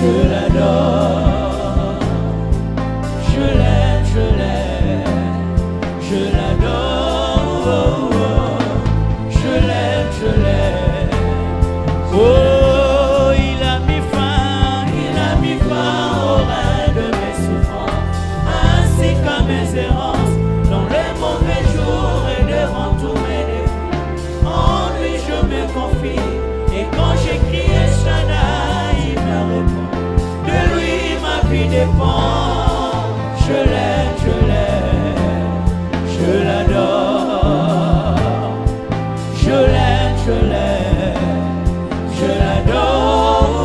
je l'adore. Je l'aime, je l'aime, je l'adore. Je l'aime, je l'aime. Oh, il a mis fin au règne de mes souffrances, ainsi qu'à mes errances, dans les mauvais jours et devant tous mes défis. En lui je me confie, et quand j'écris El Shaddai, il me répond. De lui ma vie dépend. Je l'aime, je l'aime, je l'adore. Je l'aime, je l'aime, je l'adore.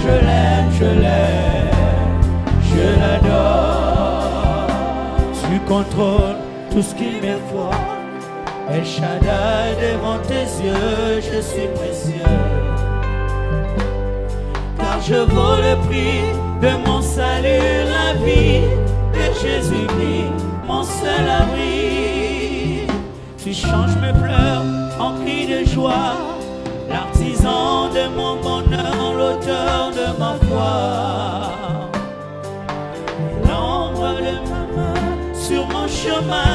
Je l'aime, je l'aime, je l'adore. Tu contrôles tout ce qui m'effraie. El Shaddai, devant tes yeux, je suis précieux. Car je vaux le prix de mon salut, la vie de Jésus-Christ, mon seul abri. Tu changes mes pleurs en cris de joie, l'artisan de mon bonheur, l'auteur de ma foi. L'ombre de ma main sur mon chemin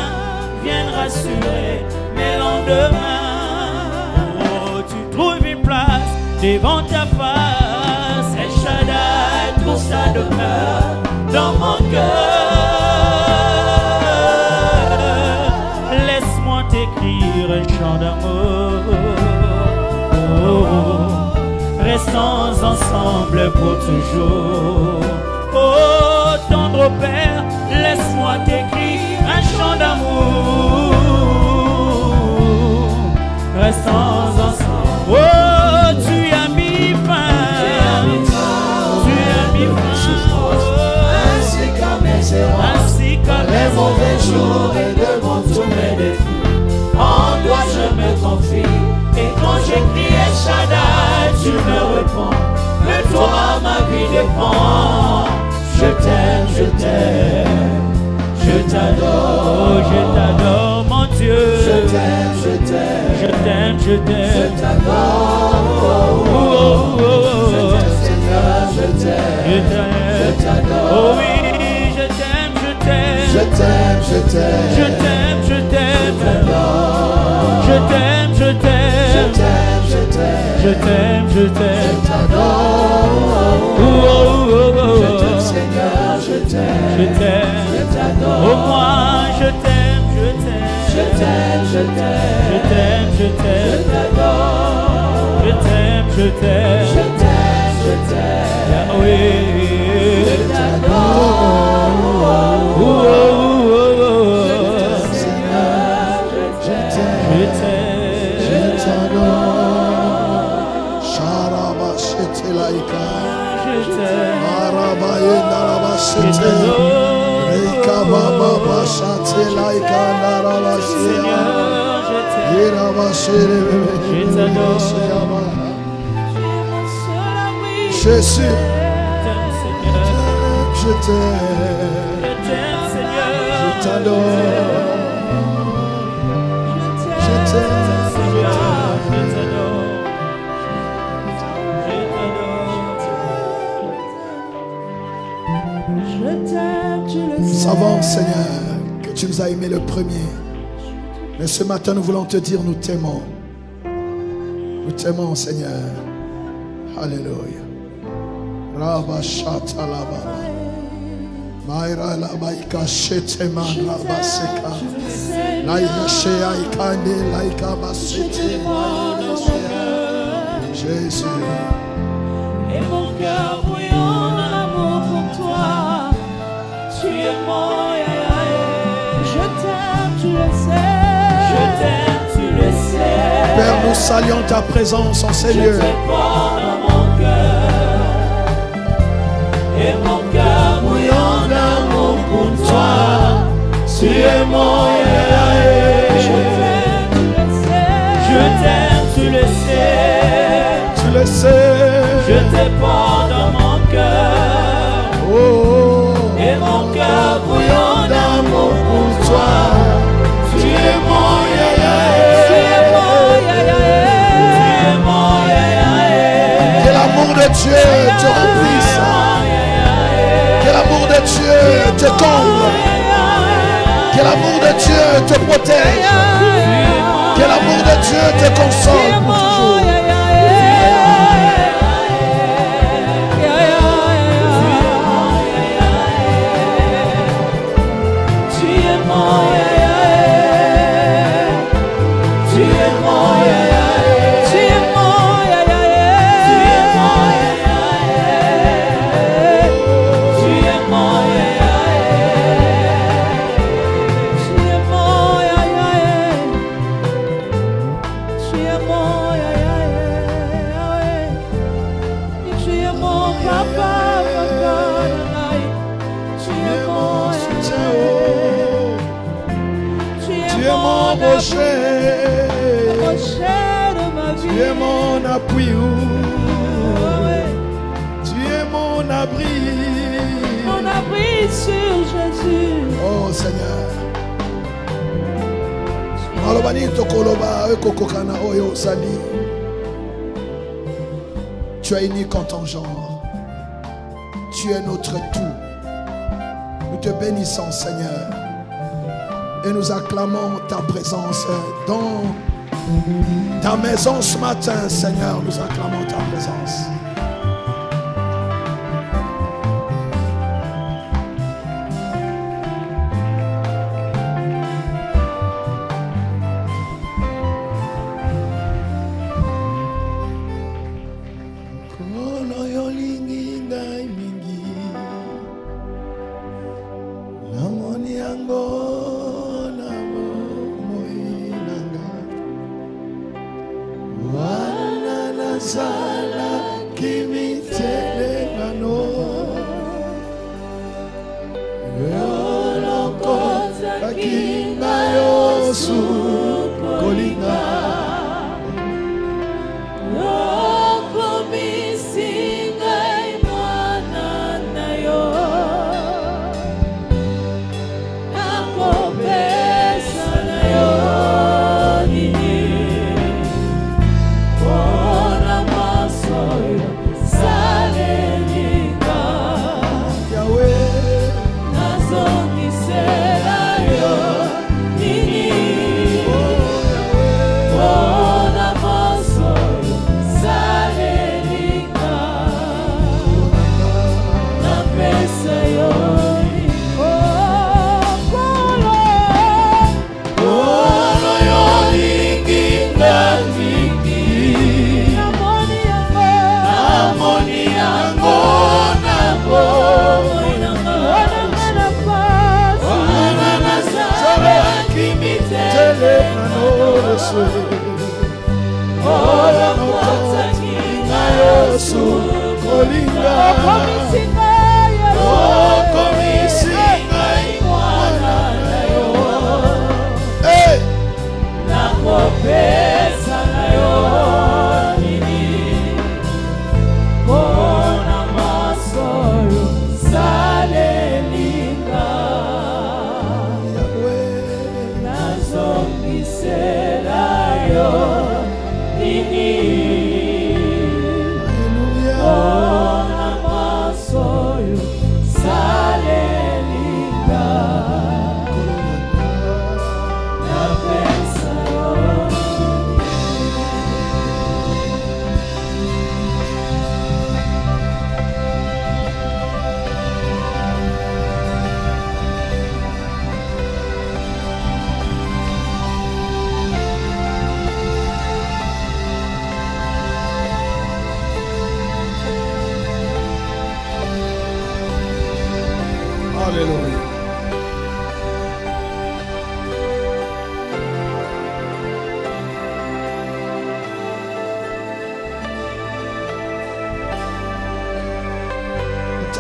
viennent rassurer mes lendemains. Oh, tu trouves une place devant ta face. El Shaddai trouve sa demeure dans mon cœur. Laisse-moi t'écrire un chant d'amour. Oh, restons ensemble pour toujours. Oh, tendre Père, laisse-moi t'écrire un chant d'amour. Restons ensemble. Oh, tu as mis fin. Tu as mis fin. Ainsi qu'à mes errances, les mauvais jours et devant tous mes défis. En toi je me confie, et quand j'écris El Shaddai, tu me réponds. De toi ma vie dépend. Je t'aime, je t'aime, je t'adore, mon Dieu. Je t'aime, je t'aime, je t'aime, je t'aime, je t'adore. Je t'aime, Seigneur, je t'aime, je t'adore. Oh oui, je t'aime, je t'aime, je t'aime, je t'aime, je t'aime, je t'aime, je t'aime, je t'aime, je t'aime, je t'aime, je t'aime, je t'aime, je t'adore. Je t'aime, Seigneur, je t'aime, je t'aime, je t'adore. Oh moi, je t'aime, je t'aime, je t'aime, je t'aime, je t'aime, je t'aime, je t'adore. Je t'aime, je t'aime, je t'aime, je t'aime, Yahweh, je t'adore. Je t'aime, Seigneur, je t'aime, je t'adore. Sharaba Shetelaika, je t'aime, Arabaye Naraba Shete, Reika Baba Shetelaika Naraba Shete, Iraba Shete, je t'adore. Jésus, Je je t'aime, Seigneur, je t'adore, je t'aime, Nous savons, Seigneur, que tu nous as aimés le premier. Mais ce matin, nous voulons te dire, nous t'aimons. Nous t'aimons, Seigneur. Alléluia. Rabba Shata Laba. Maïra Labaïka Sheteman Rabba Seka. Laïka Shea Ikande Laïka Basete. Jésus. Et mon cœur bouillonne d'amour pour toi. Tu es mon je t'aime, tu le sais. Je t'aime, tu le sais. Père, nous saluons ta présence en ces lieux. Je te porte dans mon cœur. Et mon cœur bouillonne d'amour pour toi. Tu es mon je t'aime, tu le sais. Je t'aime, tu le sais. Tu le sais. Je te porte dans mon cœur. Oh, oh. Et mon cœur bouillonne d'amour pour toi. Tu es mon Tu es mon Que l'amour de Dieu te remplisse. Que l'amour de Dieu te comble. Que l'amour de Dieu te protège. Que l'amour de Dieu te console pour toujours. Tu es mon appui, tu es mon abri sur Jésus. Oh Seigneur, tu es unique en ton genre, tu es notre tout. Nous te bénissons Seigneur et nous acclamons ta présence dans ta maison ce matin, Seigneur. Nous acclamons ta présence.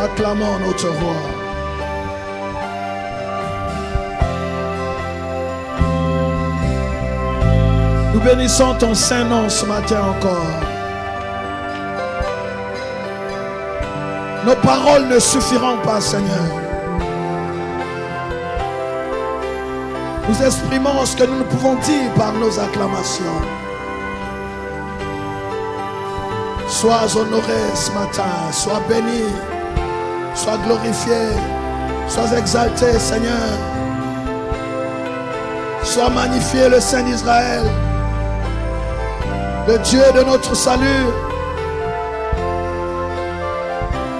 Acclamons notre roi. Nous bénissons ton saint nom ce matin encore. Nos paroles ne suffiront pas, Seigneur. Nous exprimons ce que nous ne pouvons dire par nos acclamations. Sois honoré ce matin, sois béni, sois glorifié, sois exalté, Seigneur. Sois magnifié, le Saint d'Israël, le Dieu de notre salut,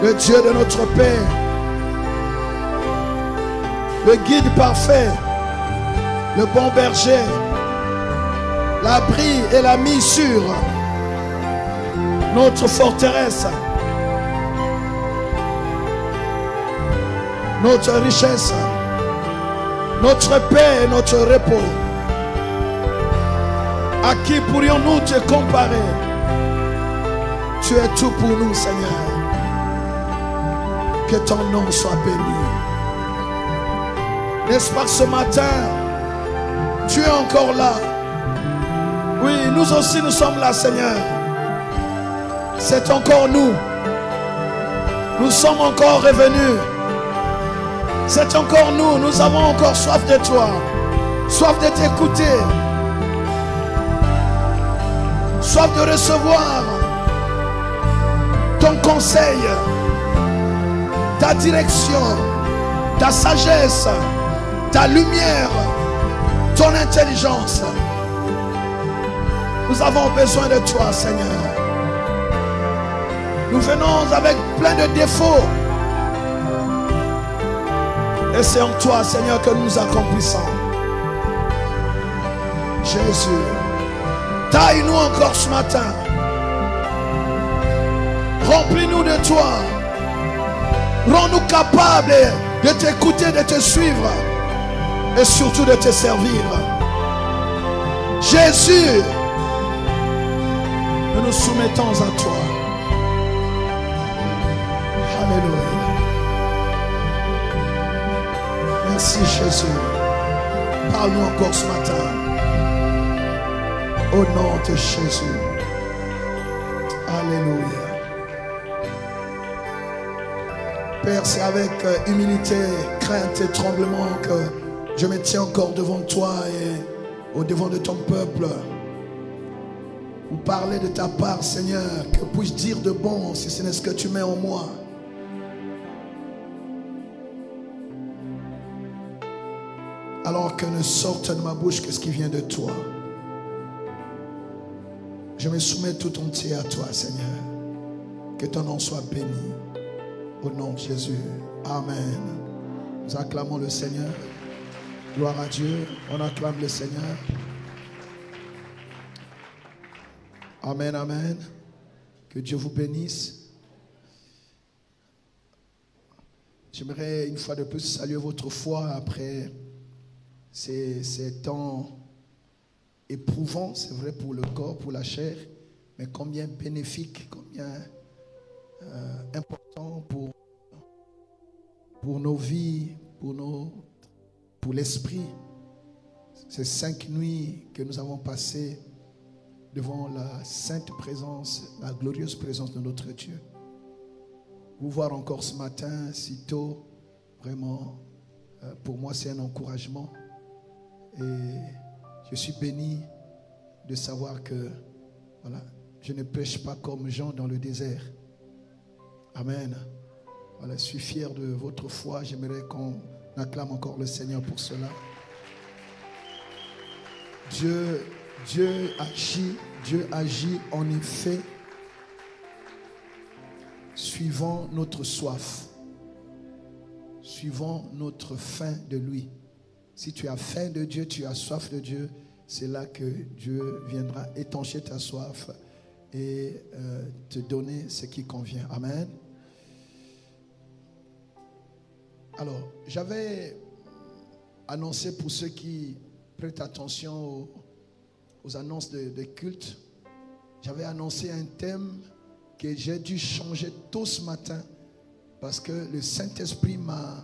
le Dieu de notre paix, le guide parfait, le bon berger, l'abri et la missure, notre forteresse, notre richesse, notre paix et notre repos. À qui pourrions-nous te comparer? Tu es tout pour nous, Seigneur. Que ton nom soit béni. N'est-ce pas que ce matin, tu es encore là? Oui, nous aussi nous sommes là, Seigneur. C'est encore nous. Nous sommes encore revenus. C'est encore nous. Nous avons encore soif de toi. Soif de t'écouter. Soif de recevoir ton conseil, ta direction, ta sagesse, ta lumière, ton intelligence. Nous avons besoin de toi, Seigneur. Nous venons avec plein de défauts. Et c'est en toi, Seigneur, que nous accomplissons. Jésus, taille-nous encore ce matin. Remplis-nous de toi. Rends-nous capables de t'écouter, de te suivre et surtout de te servir. Jésus, nous nous soumettons à toi. Alléluia. Merci Jésus. Parle-nous encore ce matin. Au nom de Jésus. Alléluia. Père, c'est avec humilité, crainte et tremblement que je me tiens encore devant toi et au devant de ton peuple. Pour parler de ta part, Seigneur, que puis-je dire de bon si ce n'est ce que tu mets en moi? Alors que ne sorte de ma bouche que ce qui vient de toi. Je me soumets tout entier à toi, Seigneur. Que ton nom soit béni. Au nom de Jésus. Amen. Nous acclamons le Seigneur. Gloire à Dieu. On acclame le Seigneur. Amen, amen. Que Dieu vous bénisse. J'aimerais une fois de plus saluer votre foi après ces temps éprouvants, c'est vrai, pour le corps, pour la chair, mais combien bénéfique, combien important pour nos vies, pour l'esprit. Ces 5 nuits que nous avons passées devant la sainte présence, la glorieuse présence de notre Dieu. Vous voir encore ce matin, si tôt, vraiment, pour moi c'est un encouragement. Et je suis béni de savoir que voilà, je ne prêche pas comme Jean dans le désert. Amen. Voilà, je suis fier de votre foi. J'aimerais qu'on acclame encore le Seigneur pour cela. Dieu agit en effet suivant notre soif, suivant notre faim de lui. Si tu as faim de Dieu, tu as soif de Dieu, c'est là que Dieu viendra étancher ta soif et te donner ce qui convient. Amen. Alors, j'avais annoncé pour ceux qui prêtent attention aux annonces de culte, j'avais annoncé un thème que j'ai dû changer tôt ce matin parce que le Saint-Esprit m'a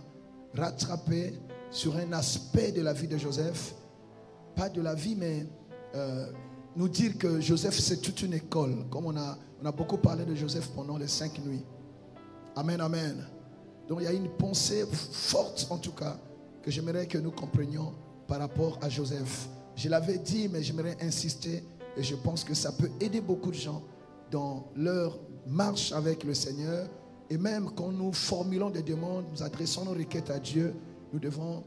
rattrapé sur un aspect de la vie de Joseph. Pas de la vie, mais nous dire que Joseph, c'est toute une école. Comme on a beaucoup parlé de Joseph pendant les 5 nuits. Amen, amen. Donc il y a une pensée forte, en tout cas, que j'aimerais que nous comprenions par rapport à Joseph. Je l'avais dit, mais j'aimerais insister. Et je pense que ça peut aider beaucoup de gens dans leur marche avec le Seigneur. Et même quand nous formulons des demandes, nous adressons nos requêtes à Dieu, nous devons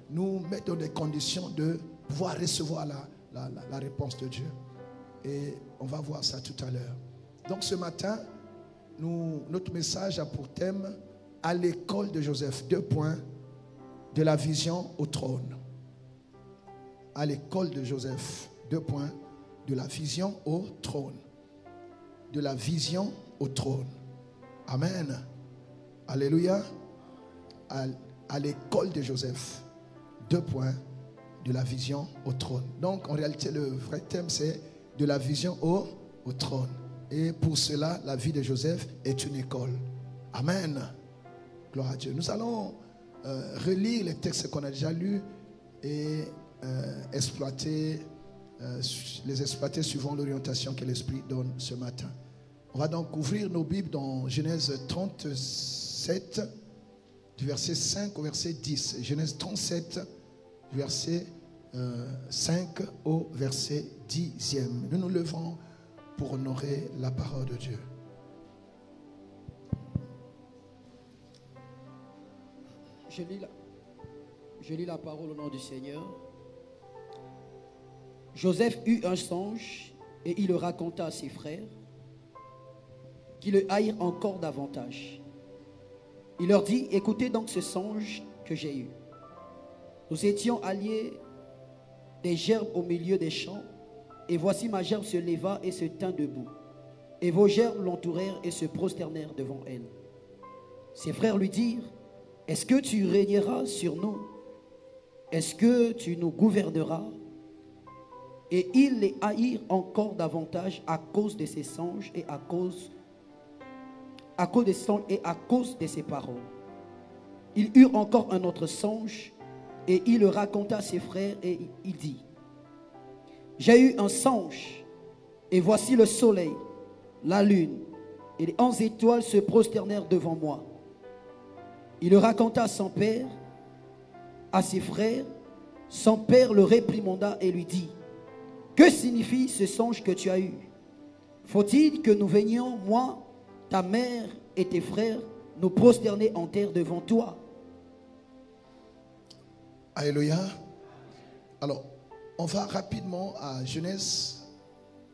nous mettre dans des conditions de pouvoir recevoir la réponse de Dieu. Et on va voir ça tout à l'heure. Donc ce matin, notre message a pour thème « À l'école de Joseph », 2 points, de la vision au trône. À l'école de Joseph, 2 points, de la vision au trône. De la vision au trône. Amen. Alléluia. À l'école de Joseph, 2 points, de la vision au trône. Donc en réalité le vrai thème c'est de la vision au trône. Et pour cela la vie de Joseph est une école. Amen. Gloire à Dieu. Nous allons relire les textes qu'on a déjà lus et les exploiter suivant l'orientation que l'Esprit donne ce matin. On va donc ouvrir nos Bibles dans Genèse 37, du verset 5 au verset 10. Genèse 37, du verset 5 au verset 10e. Nous nous levons pour honorer la parole de Dieu. Je lis la parole au nom du Seigneur. Joseph eut un songe et il le raconta à ses frères qui le haïrent encore davantage. Il leur dit, écoutez donc ce songe que j'ai eu. Nous étions alliés des gerbes au milieu des champs, et voici ma gerbe se leva et se tint debout. Et vos gerbes l'entourèrent et se prosternèrent devant elle. Ses frères lui dirent, est-ce que tu régneras sur nous? Est-ce que tu nous gouverneras? Et ils les haïrent encore davantage à cause de ses songes et à cause des songes et à cause de ses paroles. Ils eurent encore un autre songe et il le raconta à ses frères et il dit, j'ai eu un songe et voici le soleil, la lune et les 11 étoiles se prosternèrent devant moi. Il le raconta à son père, à ses frères. Son père le réprimanda et lui dit, que signifie ce songe que tu as eu? Faut-il que nous venions, moi, ta mère et tes frères, nous prosterner en terre devant toi? Alléluia. Alors, on va rapidement à Genèse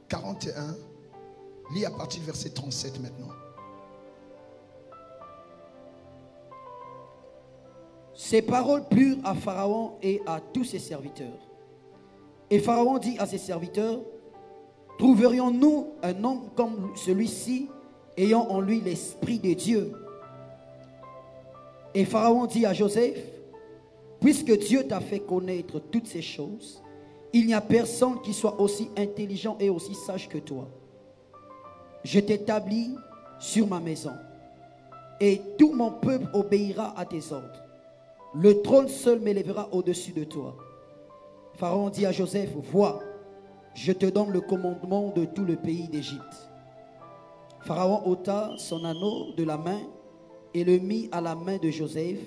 41. Lis à partir du verset 37 maintenant. Ces paroles plurent à Pharaon et à tous ses serviteurs. Et Pharaon dit à ses serviteurs, trouverions-nous un homme comme celui-ci, ayant en lui l'esprit de Dieu? Et Pharaon dit à Joseph, puisque Dieu t'a fait connaître toutes ces choses, il n'y a personne qui soit aussi intelligent et aussi sage que toi. Je t'établis sur ma maison, et tout mon peuple obéira à tes ordres. Le trône seul m'élèvera au-dessus de toi. Pharaon dit à Joseph, vois, je te donne le commandement de tout le pays d'Égypte. Pharaon ôta son anneau de la main et le mit à la main de Joseph.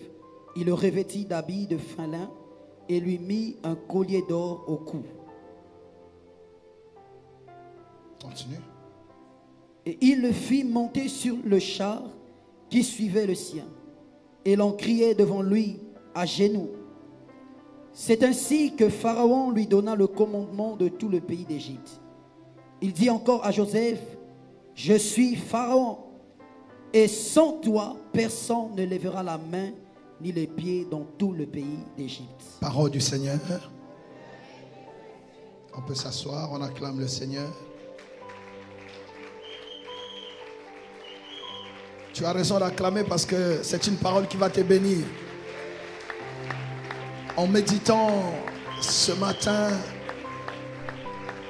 Il le revêtit d'habits de fin lin et lui mit un collier d'or au cou. Continue. Et il le fit monter sur le char qui suivait le sien. Et l'on criait devant lui à genoux. C'est ainsi que Pharaon lui donna le commandement de tout le pays d'Égypte. Il dit encore à Joseph, je suis Pharaon, et sans toi, personne ne lèvera la main ni les pieds dans tout le pays d'Égypte. Parole du Seigneur. On peut s'asseoir, on acclame le Seigneur. Tu as raison d'acclamer parce que c'est une parole qui va te bénir. En méditant ce matin,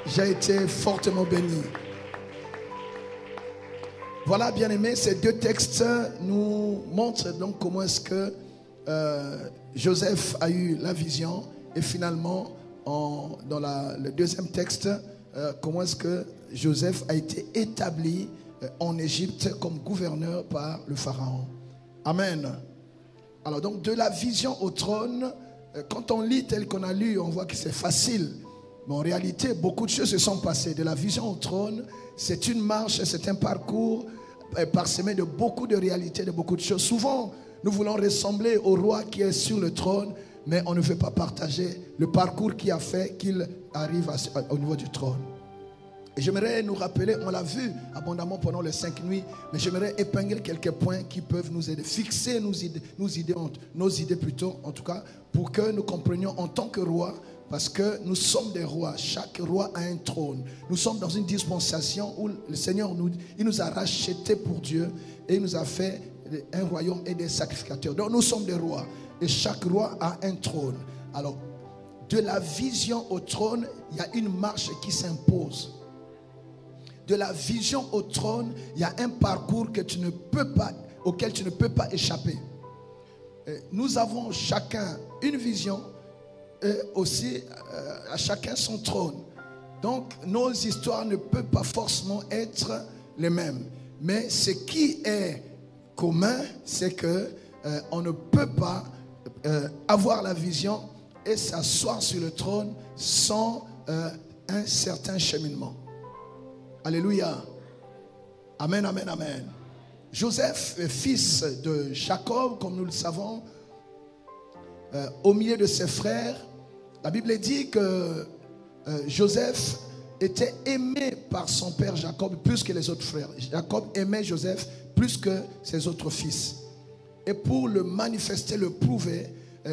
j'ai été fortement béni. Voilà, bien-aimés, ces deux textes nous montrent donc comment est-ce que Joseph a eu la vision et finalement, dans le deuxième texte, comment est-ce que Joseph a été établi en Égypte comme gouverneur par le Pharaon. Amen. Alors donc de la vision au trône, quand on lit tel qu'on a lu, on voit que c'est facile. Mais en réalité, beaucoup de choses se sont passées. De la vision au trône, c'est une marche, c'est un parcours parsemé de beaucoup de réalités, de beaucoup de choses. Souvent, nous voulons ressembler au roi qui est sur le trône, mais on ne veut pas partager le parcours qui a fait qu'il arrive au niveau du trône. Et j'aimerais nous rappeler, on l'a vu abondamment pendant les 5 nuits, mais j'aimerais épingler quelques points qui peuvent nous aider, fixer nos idées plutôt, en tout cas, pour que nous comprenions en tant que roi, parce que nous sommes des rois. Chaque roi a un trône. Nous sommes dans une dispensation où le Seigneur il nous a rachetés pour Dieu et il nous a fait un royaume et des sacrificateurs. Donc nous sommes des rois et chaque roi a un trône. Alors, de la vision au trône, il y a une marche qui s'impose. De la vision au trône, il y a un parcours auquel tu ne peux pas échapper. Nous avons chacun une vision et aussi à chacun son trône. Donc nos histoires ne peuvent pas forcément être les mêmes. Mais ce qui est commun, c'est que on ne peut pas avoir la vision et s'asseoir sur le trône sans un certain cheminement. Alléluia. Amen, amen, amen. Joseph, fils de Jacob, comme nous le savons, au milieu de ses frères, la Bible dit que Joseph était aimé par son père Jacob plus que les autres frères. Jacob aimait Joseph plus que ses autres fils. Et pour le manifester, le prouver,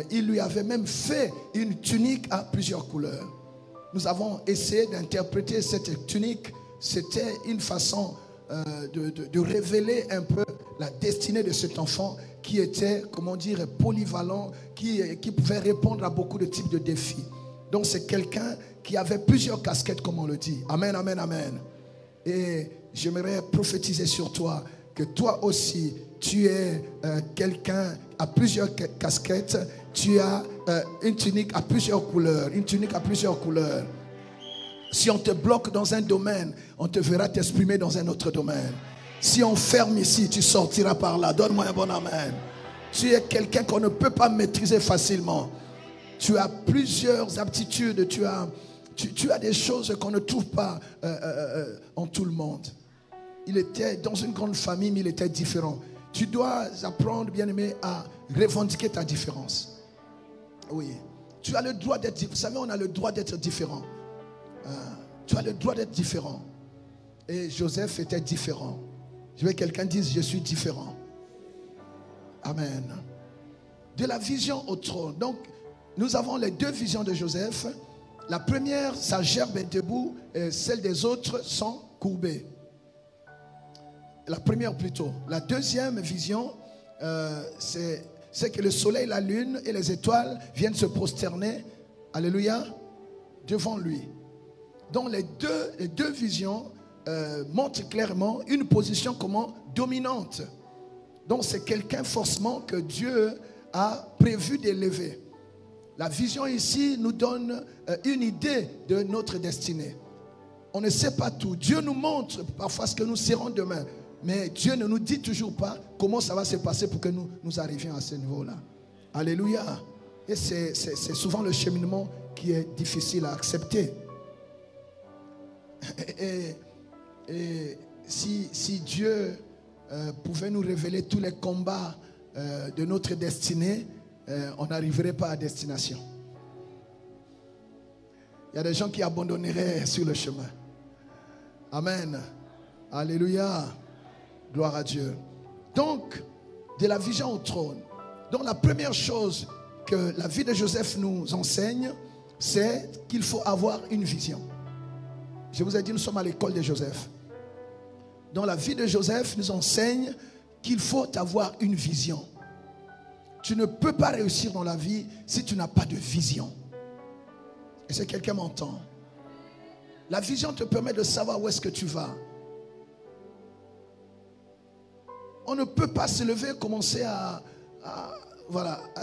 il lui avait même fait une tunique à plusieurs couleurs. Nous avons essayé d'interpréter cette tunique. C'était une façon de révéler un peu la destinée de cet enfant qui était, comment dire, polyvalent, qui pouvait répondre à beaucoup de types de défis. Donc c'est quelqu'un qui avait plusieurs casquettes, comme on le dit. Amen, amen, amen. Et j'aimerais prophétiser sur toi que toi aussi, tu es quelqu'un à plusieurs casquettes. Tu as une tunique à plusieurs couleurs. Une tunique à plusieurs couleurs. Si on te bloque dans un domaine, on te verra t'exprimer dans un autre domaine. Si on ferme ici, tu sortiras par là. Donne-moi un bon amen. Tu es quelqu'un qu'on ne peut pas maîtriser facilement. Tu as plusieurs aptitudes. Tu as des choses qu'on ne trouve pas en tout le monde. Il était dans une grande famille, mais il était différent. Tu dois apprendre, bien-aimé, à revendiquer ta différence. Oui. Tu as le droit d'être différent. Vous savez, on a le droit d'être différent. Tu as le droit d'être différent. Et Joseph était différent. Je veux que quelqu'un dise, je suis différent. Amen. De la vision au trône. Donc, nous avons les deux visions de Joseph. La première, sa gerbe est debout et celle des autres sont courbées. La première plutôt. La deuxième vision, c'est que le soleil, la lune et les étoiles viennent se prosterner, alléluia, devant lui. Donc les deux visions montrent clairement une position comment dominante. Donc c'est quelqu'un forcément que Dieu a prévu d'élever. La vision ici nous donne une idée de notre destinée. On ne sait pas tout. Dieu nous montre parfois ce que nous serons demain. Mais Dieu ne nous dit toujours pas comment ça va se passer pour que nous arrivions à ce niveau-là. Alléluia. Et c'est souvent le cheminement qui est difficile à accepter. Et si Dieu pouvait nous révéler tous les combats de notre destinée, on n'arriverait pas à destination. Il y a des gens qui abandonneraient sur le chemin. Amen. Alléluia. Gloire à Dieu. Donc, de la vision au trône. Donc, la première chose que la vie de Joseph nous enseigne, c'est qu'il faut avoir une vision. Je vous ai dit, nous sommes à l'école de Joseph. Donc, la vie de Joseph nous enseigne qu'il faut avoir une vision. Tu ne peux pas réussir dans la vie si tu n'as pas de vision. Et si quelqu'un m'entend, la vision te permet de savoir où est-ce que tu vas. On ne peut pas se lever et commencer à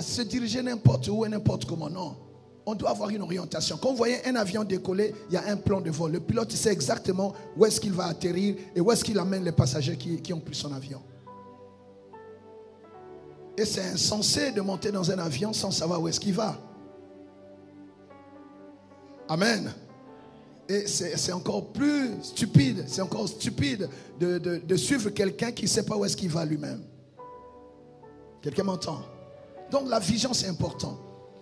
se diriger n'importe où et n'importe comment. Non. On doit avoir une orientation. Quand vous voyez un avion décoller, il y a un plan de vol. Le pilote sait exactement où est-ce qu'il va atterrir et où est-ce qu'il amène les passagers qui ont pris son avion. Et c'est insensé de monter dans un avion sans savoir où est-ce qu'il va. Amen. Et c'est encore plus stupide, c'est encore stupide de suivre quelqu'un qui ne sait pas où est-ce qu'il va lui-même. Quelqu'un m'entend? Donc la vision, c'est important.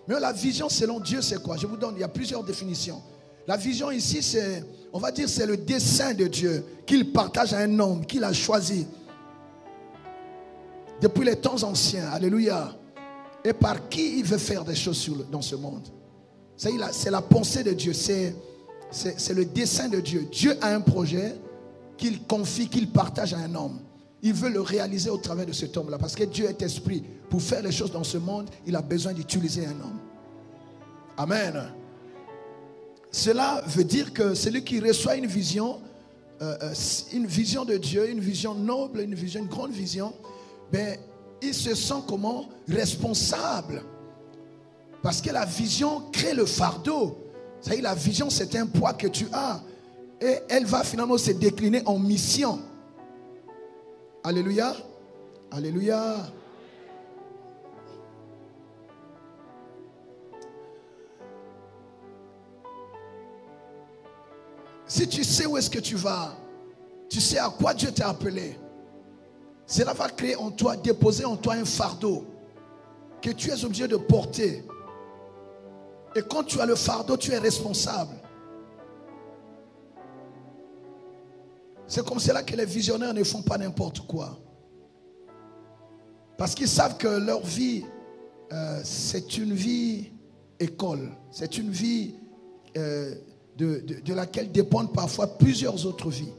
Mais la vision selon Dieu, c'est quoi? Je vous donne, il y a plusieurs définitions. La vision ici, c'est, on va dire, c'est le dessein de Dieu qu'il partage à un homme, qu'il a choisi depuis les temps anciens. Alléluia. Et par qui il veut faire des choses dans ce monde. C'est la pensée de Dieu, c'est le dessein de Dieu. Dieu a un projet qu'il confie, qu'il partage à un homme. Il veut le réaliser au travers de cet homme-là. Parce que Dieu est esprit. Pour faire les choses dans ce monde, il a besoin d'utiliser un homme. Amen. Cela veut dire que celui qui reçoit une vision de Dieu, une vision noble, une grande vision, ben, il se sent comment? Responsable. Parce que la vision crée le fardeau. C'est-à-dire la vision, c'est un poids que tu as. Et elle va finalement se décliner en mission. Alléluia. Alléluia. Si tu sais où est-ce que tu vas, tu sais à quoi Dieu t'a appelé, cela va créer en toi, déposer en toi un fardeau que tu es obligé de porter. Et quand tu as le fardeau, tu es responsable. C'est comme cela que les visionnaires ne font pas n'importe quoi. Parce qu'ils savent que leur vie, c'est une vie école. C'est une vie de laquelle dépendent parfois plusieurs autres vies.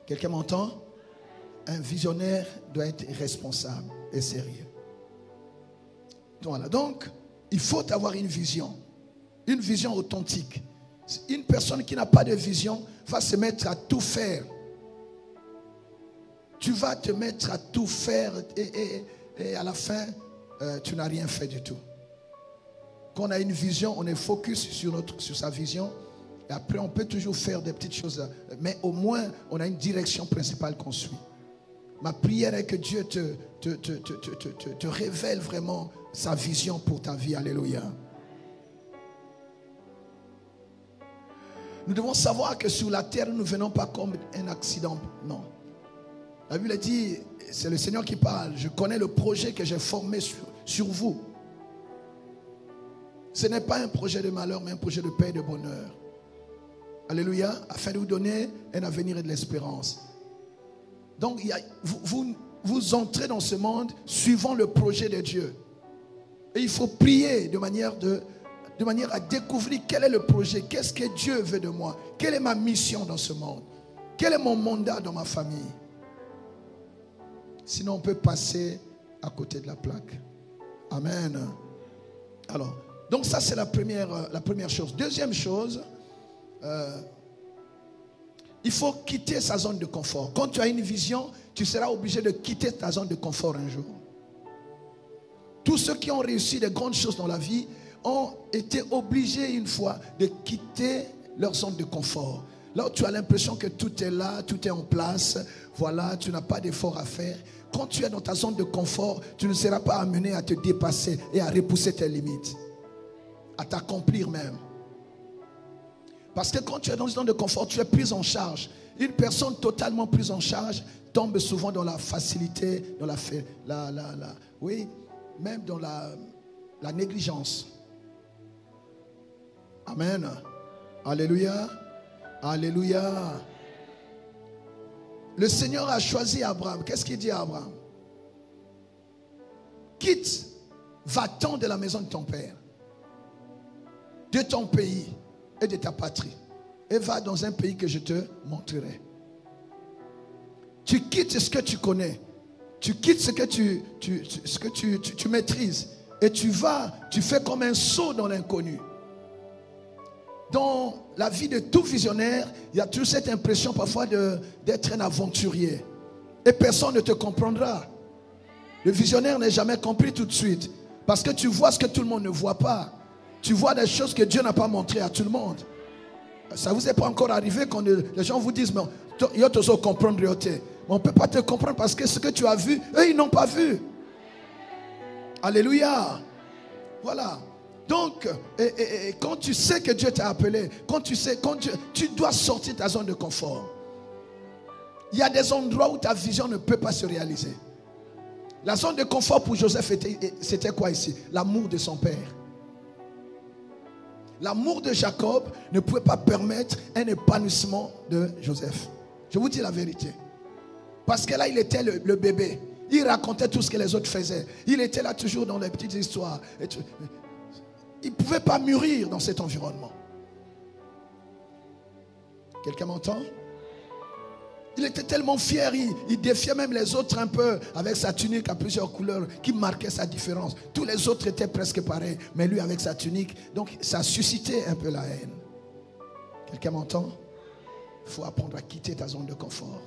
Quelqu'un m'entend? Un visionnaire doit être responsable et sérieux. Voilà. Donc, il faut avoir une vision authentique. Une personne qui n'a pas de vision va se mettre à tout faire. Tu vas te mettre à tout faire et à la fin, tu n'as rien fait du tout. Quand on a une vision, on est focus sur sa vision. Et après, on peut toujours faire des petites choses. Mais au moins, on a une direction principale qu'on suit. Ma prière est que Dieu te révèle vraiment sa vision pour ta vie. Alléluia. Nous devons savoir que sur la terre, nous ne venons pas comme un accident. Non. La Bible dit, c'est le Seigneur qui parle. Je connais le projet que j'ai formé sur vous. Ce n'est pas un projet de malheur, mais un projet de paix et de bonheur. Alléluia. Afin de vous donner un avenir et de l'espérance. Donc, vous entrez dans ce monde suivant le projet de Dieu. Et il faut prier de manière à découvrir quel est le projet, qu'est-ce que Dieu veut de moi, quelle est ma mission dans ce monde, quel est mon mandat dans ma famille. Sinon, on peut passer à côté de la plaque. Amen. Alors, donc ça c'est la première chose. Deuxième chose, il faut quitter sa zone de confort. Quand tu as une vision, tu seras obligé de quitter ta zone de confort un jour. Tous ceux qui ont réussi de grandes choses dans la vie ont été obligés une fois de quitter leur zone de confort. Là où tu as l'impression que tout est là, tout est en place, voilà, tu n'as pas d'effort à faire. Quand tu es dans ta zone de confort, tu ne seras pas amené à te dépasser et à repousser tes limites, à t'accomplir même. Parce que quand tu es dans une zone de confort, tu es pris en charge. Une personne totalement prise en charge tombe souvent dans la facilité, dans oui, même dans la négligence. Amen. Alléluia. Alléluia. Le Seigneur a choisi Abraham. Qu'est-ce qu'il dit à Abraham? Quitte, va-t'en de la maison de ton père, de ton pays et de ta patrie, et va dans un pays que je te montrerai. Tu quittes ce que tu connais, tu quittes ce que tu maîtrises, et tu fais comme un saut dans l'inconnu. Dans la vie de tout visionnaire, il y a toujours cette impression parfois d'être un aventurier. Et personne ne te comprendra. Le visionnaire n'est jamais compris tout de suite. Parce que tu vois ce que tout le monde ne voit pas. Tu vois des choses que Dieu n'a pas montrées à tout le monde. Ça ne vous est pas encore arrivé quand les gens vous disent, mais ils te comprendre. Mais on ne peut pas te comprendre parce que ce que tu as vu, eux, ils n'ont pas vu. Alléluia. Voilà. Donc, quand tu sais que Dieu t'a appelé, tu dois sortir de ta zone de confort. Il y a des endroits où ta vision ne peut pas se réaliser. La zone de confort pour Joseph, c'était quoi ici? L'amour de son père. L'amour de Jacob ne pouvait pas permettre un épanouissement de Joseph. Je vous dis la vérité. Parce que là, il était le bébé. Il racontait tout ce que les autres faisaient. Il était là toujours dans les petites histoires. Il ne pouvait pas mûrir dans cet environnement. Quelqu'un m'entend? Il était tellement fier, il défiait même les autres un peu avec sa tunique à plusieurs couleurs qui marquait sa différence. Tous les autres étaient presque pareils, mais lui avec sa tunique. Donc ça suscitait un peu la haine. Quelqu'un m'entend? Il faut apprendre à quitter ta zone de confort.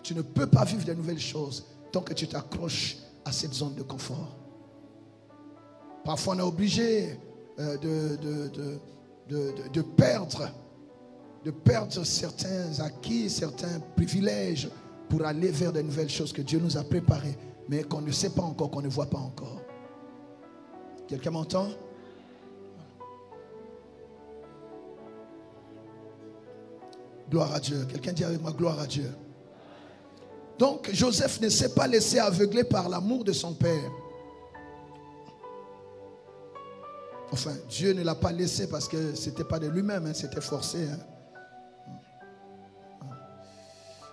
Tu ne peux pas vivre de nouvelles choses tant que tu t'accroches à cette zone de confort. Parfois on est obligé de perdre certains acquis, certains privilèges pour aller vers de nouvelles choses que Dieu nous a préparées, mais qu'on ne sait pas encore, qu'on ne voit pas encore. Quelqu'un m'entend? Gloire à Dieu. Quelqu'un dit avec moi, gloire à Dieu. Donc Joseph ne s'est pas laissé aveugler par l'amour de son père. Enfin, Dieu ne l'a pas laissé parce que ce n'était pas de lui-même, c'était forcé.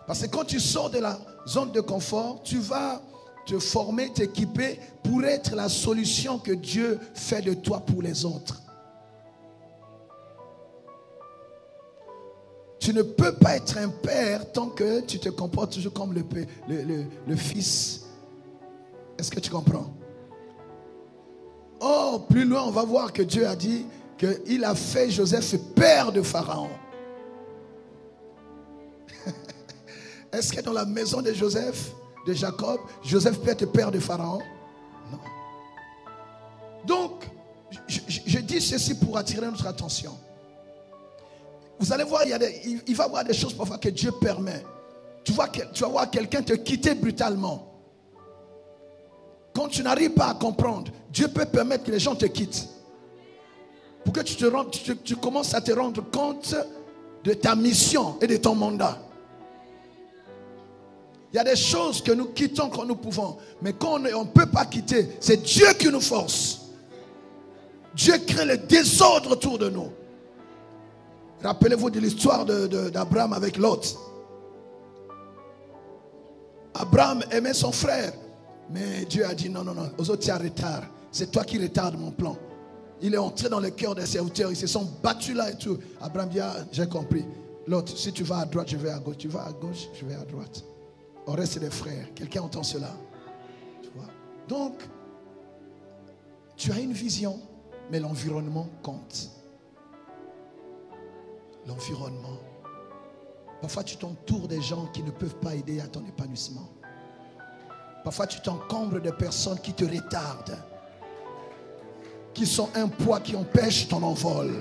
Parce que quand tu sors de la zone de confort, tu vas te former, t'équiper pour être la solution que Dieu fait de toi pour les autres. Tu ne peux pas être un père tant que tu te comportes toujours comme le fils. Est-ce que tu comprends? Oh, plus loin, on va voir que Dieu a dit qu'il a fait Joseph père de Pharaon. Est-ce que dans la maison de Joseph, de Jacob, Joseph peut être père de Pharaon? Non. Donc, je dis ceci pour attirer notre attention. Vous allez voir, il va y avoir des choses parfois que Dieu permet. Tu vas voir quelqu'un te quitter brutalement. Quand tu n'arrives pas à comprendre, Dieu peut permettre que les gens te quittent. Pour que tu commences à te rendre compte de ta mission et de ton mandat. Il y a des choses que nous quittons quand nous pouvons. Mais quand on ne peut pas quitter, c'est Dieu qui nous force. Dieu crée le désordre autour de nous. Rappelez-vous de l'histoire d'Abraham avec Lot. Abraham aimait son frère. Mais Dieu a dit non, aux autres tu as retard. C'est toi qui retardes mon plan. Il est entré dans le cœur des serviteurs. Ils se sont battus là et tout. Abraham dit, j'ai compris. L'autre, si tu vas à droite, je vais à gauche. Tu vas à gauche, je vais à droite. On reste des frères. Quelqu'un entend cela? Tu vois? Donc, tu as une vision, mais l'environnement compte. L'environnement. Parfois, tu t'entoures des gens qui ne peuvent pas aider à ton épanouissement. Parfois, tu t'encombres de personnes qui te retardent, qui sont un poids qui empêche ton envol.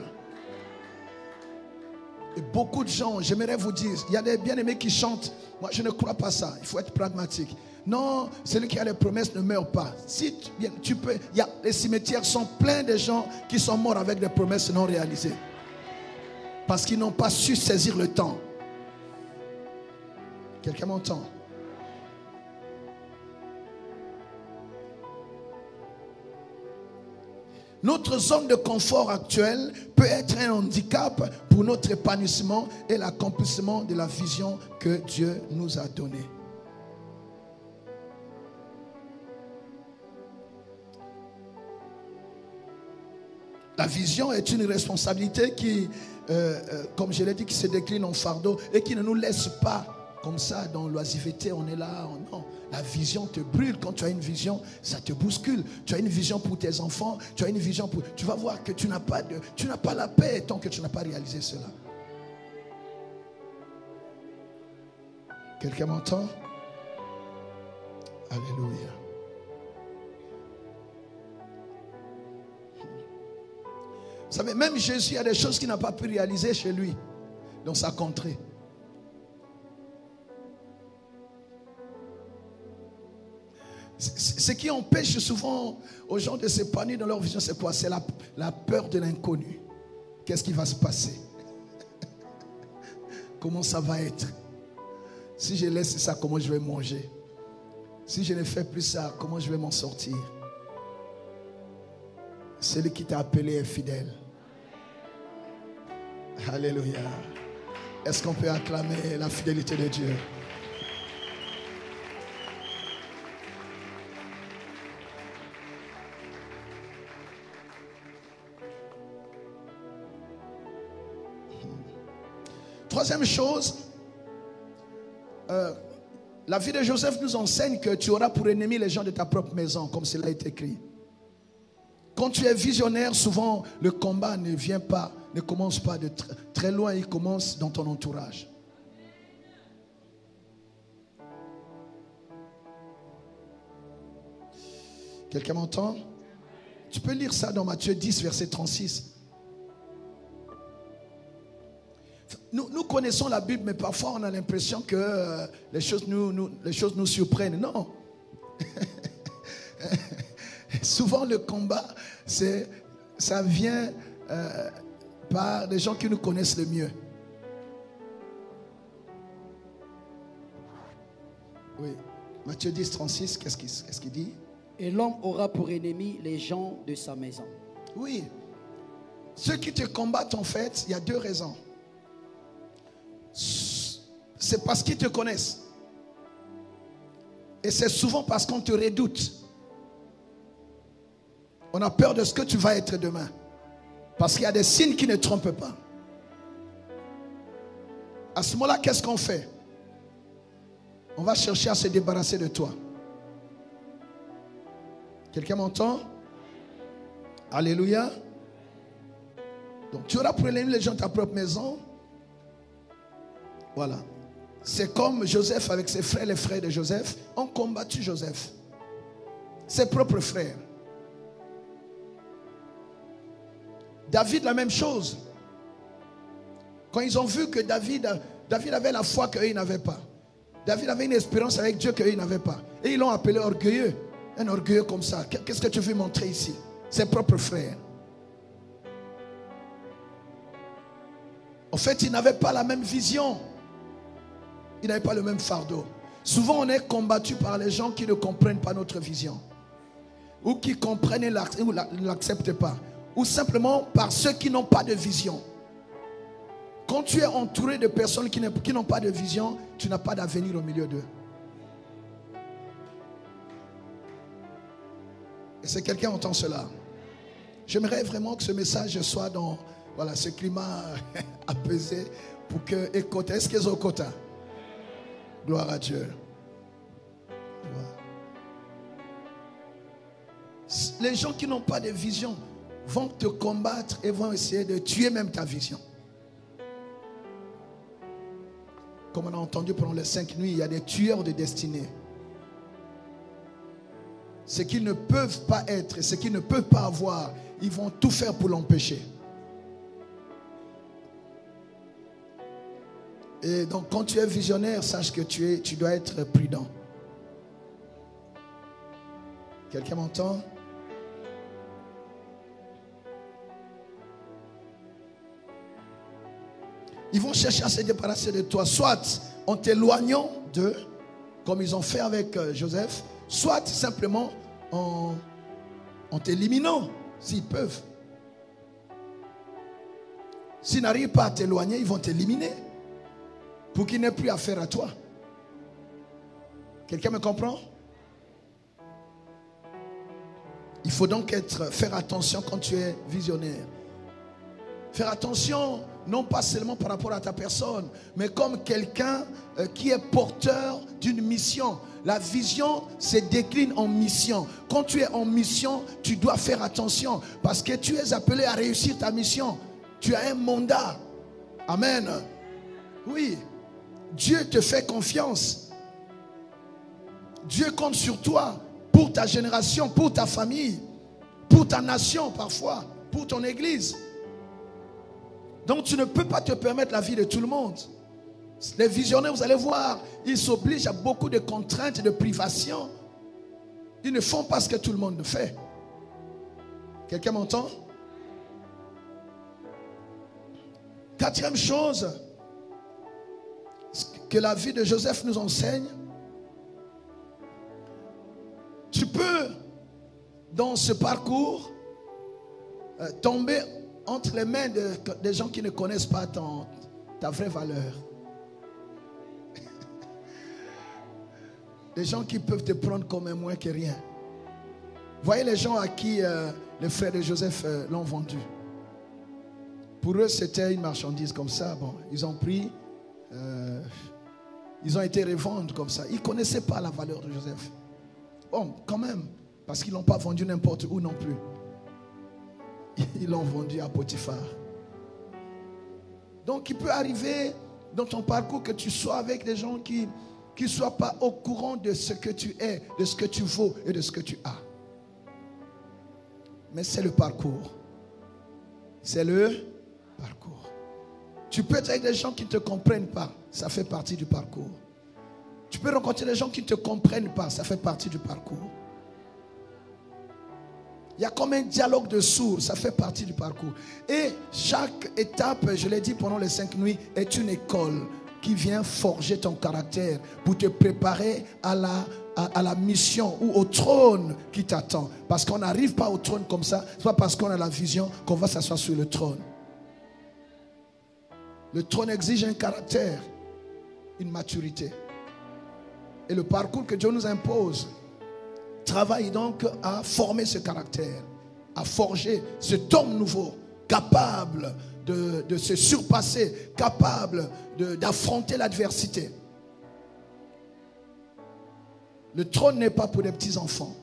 Et beaucoup de gens, j'aimerais vous dire, il y a des bien-aimés qui chantent. Moi, je ne crois pas ça. Il faut être pragmatique. Non, celui qui a les promesses ne meurt pas. Si tu peux, les cimetières sont pleins de gens qui sont morts avec des promesses non réalisées. Parce qu'ils n'ont pas su saisir le temps. Quelqu'un m'entend? Notre zone de confort actuelle peut être un handicap pour notre épanouissement et l'accomplissement de la vision que Dieu nous a donnée. La vision est une responsabilité qui, comme je l'ai dit, qui se décline en fardeau et qui ne nous laisse pas comme ça dans l'oisiveté. On est là, non. La vision te brûle. Quand tu as une vision, ça te bouscule. Tu as une vision pour tes enfants. Tu as une vision pour... Tu vas voir que tu n'as pas la paix tant que tu n'as pas réalisé cela. Quelqu'un m'entend? Alléluia. Vous savez, même Jésus a des choses qu'il n'a pas pu réaliser chez lui, dans sa contrée. Ce qui empêche souvent aux gens de s'épanouir dans leur vision, c'est quoi? C'est la peur de l'inconnu. Qu'est-ce qui va se passer? Comment ça va être? Si je laisse ça, comment je vais manger? Si je ne fais plus ça, comment je vais m'en sortir? Celui qui t'a appelé est fidèle. Alléluia. Est-ce qu'on peut acclamer la fidélité de Dieu? Troisième chose, la vie de Joseph nous enseigne que tu auras pour ennemi les gens de ta propre maison, comme cela est écrit. Quand tu es visionnaire, souvent le combat ne commence pas de très loin, il commence dans ton entourage. Quelqu'un m'entend? Tu peux lire ça dans Matthieu 10, verset 36. Nous connaissons la Bible, mais parfois on a l'impression que les choses nous surprennent. Non. Souvent le combat, ça vient par les gens qui nous connaissent le mieux. Oui. Matthieu 10, 36, qu'est-ce qu'il dit? Et l'homme aura pour ennemi les gens de sa maison. Oui. Ceux qui te combattent, en fait, il y a deux raisons. C'est parce qu'ils te connaissent. Et c'est souvent parce qu'on te redoute. On a peur de ce que tu vas être demain. Parce qu'il y a des signes qui ne trompent pas. À ce moment-là, qu'est-ce qu'on fait? On va chercher à se débarrasser de toi. Quelqu'un m'entend? Alléluia. Donc tu auras pour ennemi les gens de ta propre maison. Voilà. C'est comme Joseph avec ses frères, les frères de Joseph ont combattu Joseph. Ses propres frères. David, la même chose. Quand ils ont vu que David avait la foi qu'eux, ils n'avaient pas. David avait une espérance avec Dieu qu'eux, ils n'avaient pas. Et ils l'ont appelé orgueilleux. Un orgueilleux comme ça. Qu'est-ce que tu veux montrer ici? Ses propres frères. En fait, ils n'avaient pas la même vision. Ils n'avaient pas le même fardeau. Souvent, on est combattu par les gens qui ne comprennent pas notre vision. Ou qui comprennent et ne l'acceptent pas. Ou simplement par ceux qui n'ont pas de vision. Quand tu es entouré de personnes qui n'ont pas de vision, tu n'as pas d'avenir au milieu d'eux. Est-ce que quelqu'un entend cela? J'aimerais vraiment que ce message soit dans ce climat apaisé pour que écoute. Est-ce qu'ils ont quota? Gloire à Dieu. Gloire. Les gens qui n'ont pas de vision vont te combattre et vont essayer de tuer même ta vision. Comme on a entendu pendant les 5 nuits, il y a des tueurs de destinée. Ce qu'ils ne peuvent pas être et ce qu'ils ne peuvent pas avoir, ils vont tout faire pour l'empêcher. Et donc quand tu es visionnaire, sache que tu dois être prudent. Quelqu'un m'entend? Ils vont chercher à se débarrasser de toi, soit en t'éloignant d'eux, comme ils ont fait avec Joseph, soit simplement en t'éliminant, s'ils peuvent. S'ils n'arrivent pas à t'éloigner, ils vont t'éliminer pour qu'il n'ait plus affaire à toi. Quelqu'un me comprend? Il faut donc faire attention quand tu es visionnaire. Faire attention, non pas seulement par rapport à ta personne, mais comme quelqu'un qui est porteur d'une mission. La vision se décline en mission. Quand tu es en mission, tu dois faire attention parce que tu es appelé à réussir ta mission. Tu as un mandat. Amen. Oui. Dieu te fait confiance. Dieu compte sur toi pour ta génération, pour ta famille, pour ta nation parfois, pour ton église. Donc tu ne peux pas te permettre la vie de tout le monde. Les visionnaires, vous allez voir, ils s'obligent à beaucoup de contraintes et de privations Ils ne font pas ce que tout le monde fait. Quelqu'un m'entend? Quatrième chose que la vie de Joseph nous enseigne, tu peux, dans ce parcours, tomber entre les mains des gens qui ne connaissent pas ta vraie valeur. Des gens qui peuvent te prendre comme un moins que rien. Voyez les gens à qui les frères de Joseph l'ont vendu. Pour eux, c'était une marchandise comme ça. Bon, ils ont pris, ils ont été revendus comme ça. Ils ne connaissaient pas la valeur de Joseph. Bon, quand même, parce qu'ils ne l'ont pas vendu n'importe où non plus. Ils l'ont vendu à Potiphar. Donc, il peut arriver dans ton parcours que tu sois avec des gens qui ne soient pas au courant de ce que tu es, de ce que tu vaux et de ce que tu as. Mais c'est le parcours. C'est le parcours. Tu peux être avec des gens qui ne te comprennent pas. Ça fait partie du parcours. Tu peux rencontrer des gens qui ne te comprennent pas. Ça fait partie du parcours. Il y a comme un dialogue de sourds. Ça fait partie du parcours. Et chaque étape, je l'ai dit pendant les 5 nuits, est une école qui vient forger ton caractère pour te préparer à la mission ou au trône qui t'attend. Parce qu'on n'arrive pas au trône comme ça. C'est pas parce qu'on a la vision qu'on va s'asseoir sur le trône. Le trône exige un caractère, une maturité. Et le parcours que Dieu nous impose travaille donc à former ce caractère, à forger cet homme nouveau, capable de se surpasser, capable d'affronter l'adversité. Le trône n'est pas pour des petits enfants.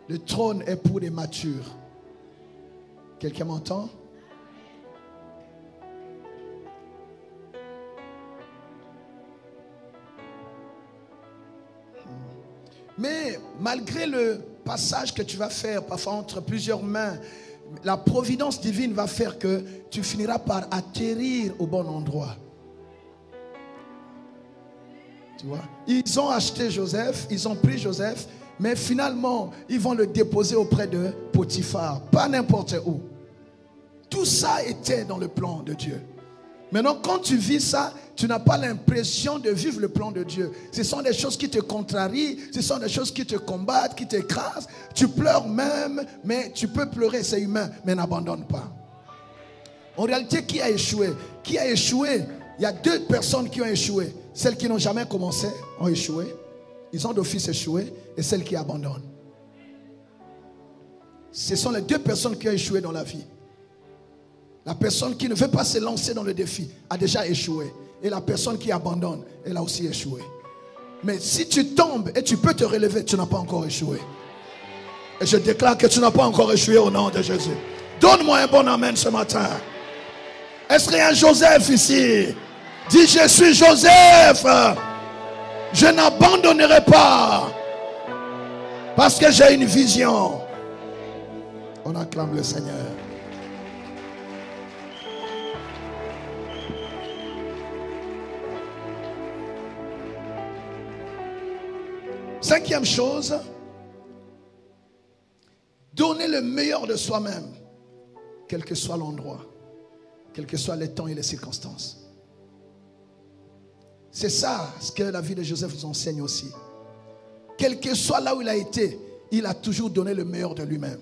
Le trône est pour des matures. Quelqu'un m'entend? Mais malgré le passage que tu vas faire, parfois entre plusieurs mains, la providence divine va faire que tu finiras par atterrir au bon endroit. Tu vois? Ils ont acheté Joseph, ils ont pris Joseph, mais finalement, ils vont le déposer auprès de Potiphar, pas n'importe où. Tout ça était dans le plan de Dieu. Maintenant, quand tu vis ça, tu n'as pas l'impression de vivre le plan de Dieu. Ce sont des choses qui te contrarient, ce sont des choses qui te combattent, qui t'écrasent. Tu pleures même, mais tu peux pleurer, c'est humain, mais n'abandonne pas. En réalité, qui a échoué? Qui a échoué? Il y a 2 personnes qui ont échoué. Celles qui n'ont jamais commencé ont échoué. Ils ont d'office échoué. Et celles qui abandonnent. Ce sont les 2 personnes qui ont échoué dans la vie. La personne qui ne veut pas se lancer dans le défi a déjà échoué. Et la personne qui abandonne, elle a aussi échoué. Mais si tu tombes et tu peux te relever, tu n'as pas encore échoué. Et je déclare que tu n'as pas encore échoué au nom de Jésus. Donne-moi un bon amen ce matin. Est-ce qu'il y a un Joseph ici? Dis, je suis Joseph. Je n'abandonnerai pas. Parce que j'ai une vision. On acclame le Seigneur. Cinquième chose, donner le meilleur de soi-même, quel que soit l'endroit, quels que soient les temps et les circonstances. C'est ça ce que la vie de Joseph nous enseigne aussi. Quel que soit là où il a été, il a toujours donné le meilleur de lui-même.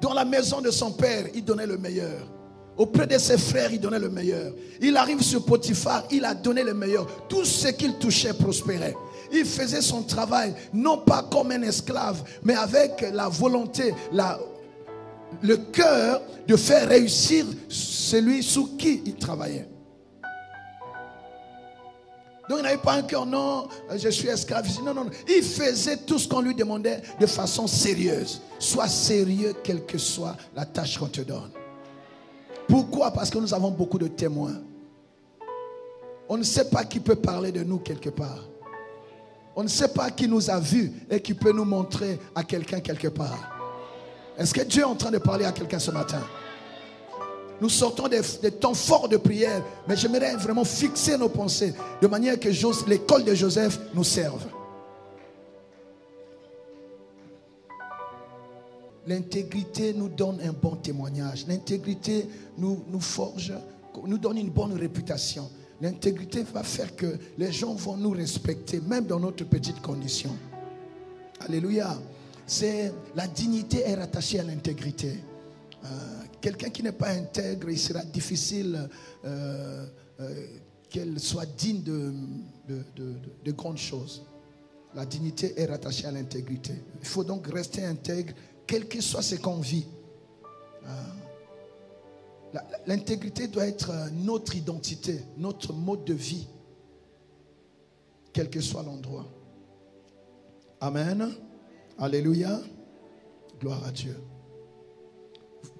Dans la maison de son père, il donnait le meilleur. Auprès de ses frères, il donnait le meilleur. Il arrive sur Potiphar, il a donné le meilleur. Tout ce qu'il touchait prospérait. Il faisait son travail, non pas comme un esclave, mais avec la volonté, le cœur de faire réussir celui sous qui il travaillait. Donc il n'avait pas un cœur, non, je suis esclave. Non, non, non. Il faisait tout ce qu'on lui demandait de façon sérieuse. Sois sérieux, quelle que soit la tâche qu'on te donne. Pourquoi? Parce que nous avons beaucoup de témoins. On ne sait pas qui peut parler de nous quelque part. On ne sait pas qui nous a vus et qui peut nous montrer à quelqu'un quelque part. Est-ce que Dieu est en train de parler à quelqu'un ce matin? Nous sortons des temps forts de prière. Mais j'aimerais vraiment fixer nos pensées de manière que l'école de Joseph nous serve. L'intégrité nous donne un bon témoignage. L'intégrité nous forge, nous donne une bonne réputation. L'intégrité va faire que les gens vont nous respecter, même dans notre petite condition. Alléluia. La dignité est rattachée à l'intégrité. Quelqu'un qui n'est pas intègre, il sera difficile qu'elle soit digne de grandes choses. La dignité est rattachée à l'intégrité. Il faut donc rester intègre, quel que soit ce qu'on vit. L'intégrité doit être notre identité, notre mode de vie, quel que soit l'endroit. Amen. Alléluia. Gloire à Dieu.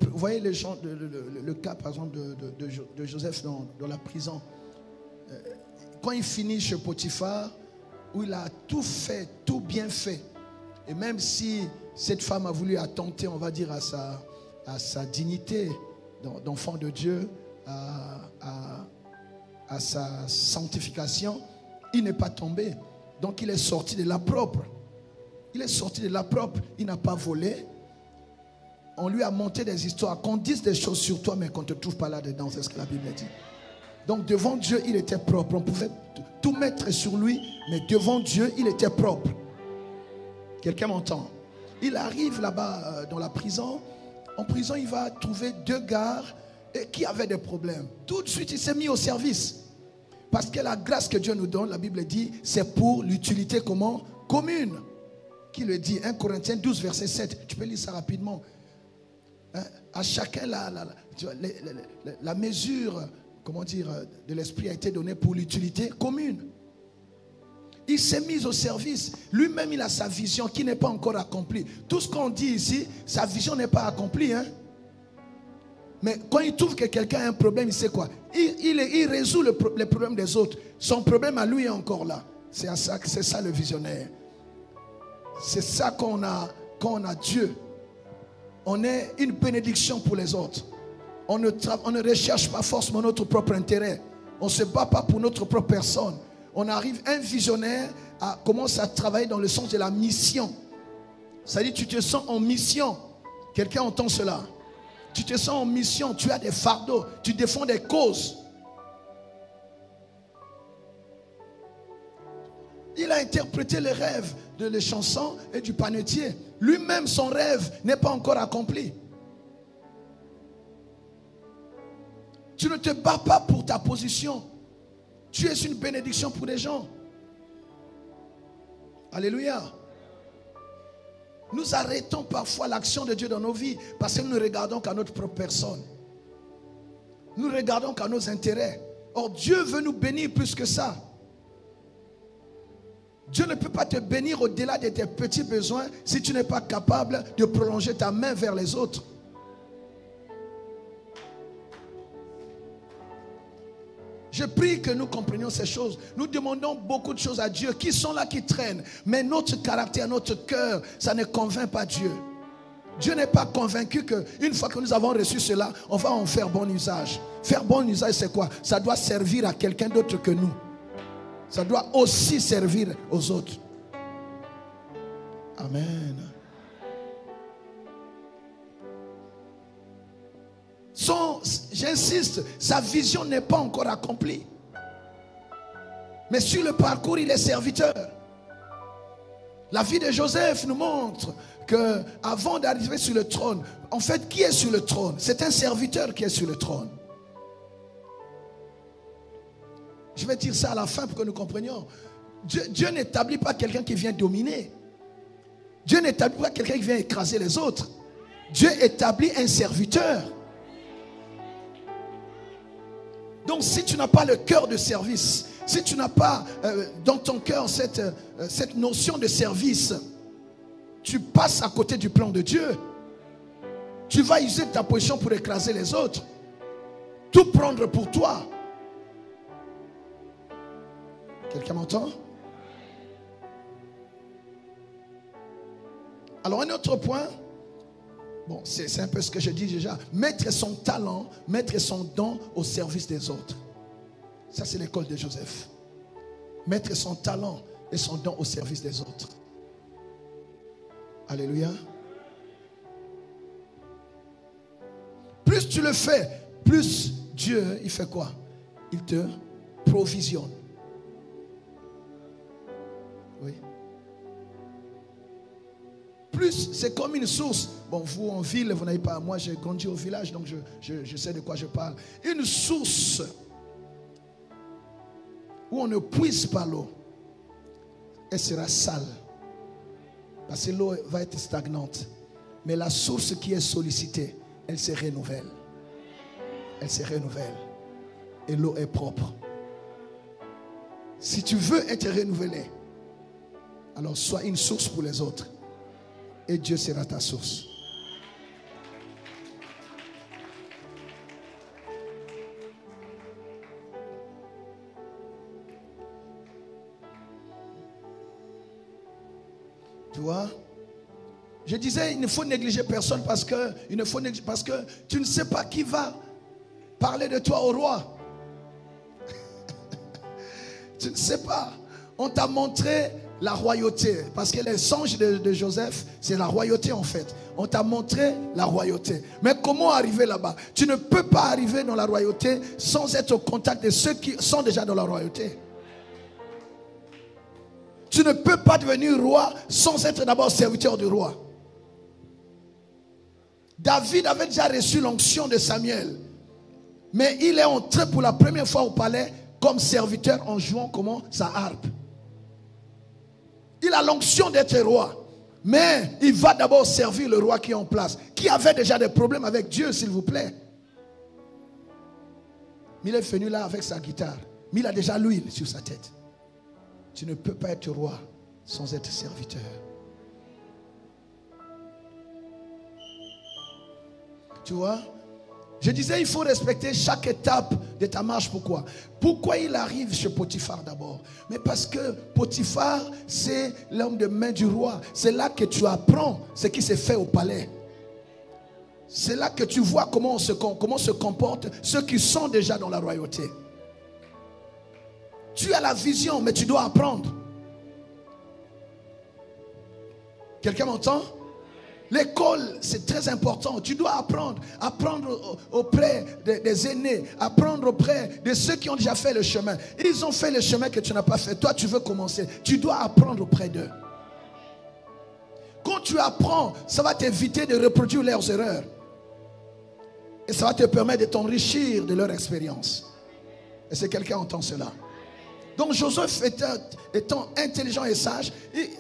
Vous voyez les gens, le cas par exemple de Joseph dans la prison. Quand il finit chez Potiphar, où il a tout fait, tout bien fait. Et même si cette femme a voulu attenter, on va dire, à sa dignité d'enfant de Dieu, à sa sanctification, il n'est pas tombé. Donc il est sorti de la propre. Il est sorti de la propre. Il n'a pas volé. On lui a monté des histoires, qu'on dise des choses sur toi, mais qu'on ne te trouve pas là-dedans. C'est ce que la Bible dit. Donc devant Dieu, il était propre. On pouvait tout mettre sur lui, mais devant Dieu, il était propre. Quelqu'un m'entend? Il arrive là-bas dans la prison. En prison, il va trouver 2 gars qui avaient des problèmes. Tout de suite, il s'est mis au service. Parce que la grâce que Dieu nous donne, la Bible dit, c'est pour l'utilité comment? Commune. Qui le dit? 1 Corinthiens 12, verset 7. Tu peux lire ça rapidement. À chacun la mesure, comment dire, de l'esprit a été donnée pour l'utilité commune. Il s'est mis au service. Lui-même, il a sa vision qui n'est pas encore accomplie. Tout ce qu'on dit ici, sa vision n'est pas accomplie. Mais quand il trouve que quelqu'un a un problème, il sait quoi? Il résout les problèmes des autres. Son problème à lui est encore là. C'est ça le visionnaire. C'est ça qu'on a quand on a Dieu. On est une bénédiction pour les autres. On ne recherche pas forcément notre propre intérêt. On ne se bat pas pour notre propre personne. On arrive, un visionnaire commence à travailler dans le sens de la mission. C'est-à-dire tu te sens en mission. Quelqu'un entend cela? Tu te sens en mission, tu as des fardeaux, tu défends des causes. Il a interprété les rêves de les chansons et du panetier. Lui-même, son rêve n'est pas encore accompli. Tu ne te bats pas pour ta position. Tu es une bénédiction pour les gens. Alléluia. Nous arrêtons parfois l'action de Dieu dans nos vies parce que nous ne regardons qu'à notre propre personne. Nous ne regardons qu'à nos intérêts. Or, Dieu veut nous bénir plus que ça. Dieu ne peut pas te bénir au-delà de tes petits besoins si tu n'es pas capable de prolonger ta main vers les autres. Je prie que nous comprenions ces choses. Nous demandons beaucoup de choses à Dieu qui sont là, qui traînent. Mais notre caractère, notre cœur, ça ne convainc pas Dieu. Dieu n'est pas convaincu qu'une fois que nous avons reçu cela, on va en faire bon usage. Faire bon usage, c'est quoi? Ça doit servir à quelqu'un d'autre que nous. Ça doit aussi servir aux autres. Amen. J'insiste, sa vision n'est pas encore accomplie. Mais sur le parcours, il est serviteur. La vie de Joseph nous montre que avant d'arriver sur le trône, en fait, qui est sur le trône? C'est un serviteur qui est sur le trône. Je vais dire ça à la fin pour que nous comprenions. Dieu n'établit pas quelqu'un qui vient dominer. Dieu n'établit pas quelqu'un qui vient écraser les autres. Dieu établit un serviteur. Donc si tu n'as pas le cœur de service, si tu n'as pas dans ton cœur cette notion de service, tu passes à côté du plan de Dieu. Tu vas user de ta position pour écraser les autres. Tout prendre pour toi. Quelqu'un m'entend? Alors un autre point, Bon, c'est un peu ce que je dis déjà. Mettre son talent, mettre son don au service des autres. Ça, c'est l'école de Joseph. Mettre son talent et son don au service des autres. Alléluia. Plus tu le fais, plus Dieu, il fait quoi? Il te provisionne. Oui. Plus, c'est comme une source. Bon, vous en ville, vous n'avez pas. Moi, j'ai grandi au village, donc je sais de quoi je parle. Une source où on ne puise pas l'eau, elle sera sale. Parce que l'eau va être stagnante. Mais la source qui est sollicitée, elle se renouvelle. Elle se renouvelle. Et l'eau est propre. Si tu veux être renouvelé, alors sois une source pour les autres. Et Dieu sera ta source. Tu vois? Je disais, il ne faut négliger personne parce que tu ne sais pas qui va parler de toi au roi. Tu ne sais pas. On t'a montré la royauté. Parce que les songes de Joseph, c'est la royauté en fait. On t'a montré la royauté. Mais comment arriver là-bas? Tu ne peux pas arriver dans la royauté sans être au contact de ceux qui sont déjà dans la royauté. Tu ne peux pas devenir roi sans être d'abord serviteur du roi. David avait déjà reçu l'onction de Samuel. Mais il est entré pour la première fois au palais comme serviteur en jouant comment? Sa harpe. Il a l'onction d'être roi. Mais il va d'abord servir le roi qui est en place. Qui avait déjà des problèmes avec Dieu, s'il vous plaît. Mais il est venu là avec sa guitare. Mais il a déjà l'huile sur sa tête. Tu ne peux pas être roi sans être serviteur. Tu vois? Je disais, il faut respecter chaque étape de ta marche. Pourquoi? Pourquoi il arrive chez Potiphar d'abord? Mais parce que Potiphar, c'est l'homme de main du roi. C'est là que tu apprends ce qui s'est fait au palais. C'est là que tu vois comment se comportent ceux qui sont déjà dans la royauté. Tu as la vision, mais tu dois apprendre. Quelqu'un m'entend? L'école, c'est très important. Tu dois apprendre. Apprendre auprès des aînés. Apprendre auprès de ceux qui ont déjà fait le chemin. Ils ont fait le chemin que tu n'as pas fait. Toi, tu veux commencer. Tu dois apprendre auprès d'eux. Quand tu apprends, ça va t'éviter de reproduire leurs erreurs. Et ça va te permettre de t'enrichir de leur expérience. Est-ce que quelqu'un entend cela? Donc Joseph étant intelligent et sage,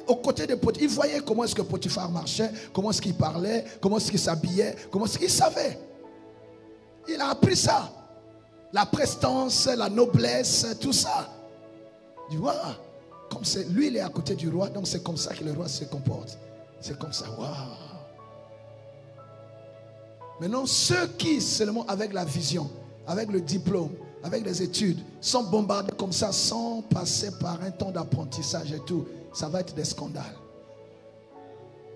aux côtés de Potiphar, il voyait comment est-ce que Potiphar marchait, comment est-ce qu'il parlait, comment est-ce qu'il s'habillait, comment est-ce qu'il savait. Il a appris ça. La prestance, la noblesse, tout ça. Tu vois, comme c'est lui, il est à côté du roi, donc c'est comme ça que le roi se comporte. C'est comme ça, waouh. Maintenant, ceux qui seulement avec la vision, avec le diplôme, avec les études, sont bombardés comme ça sans passer par un temps d'apprentissage et tout, ça va être des scandales.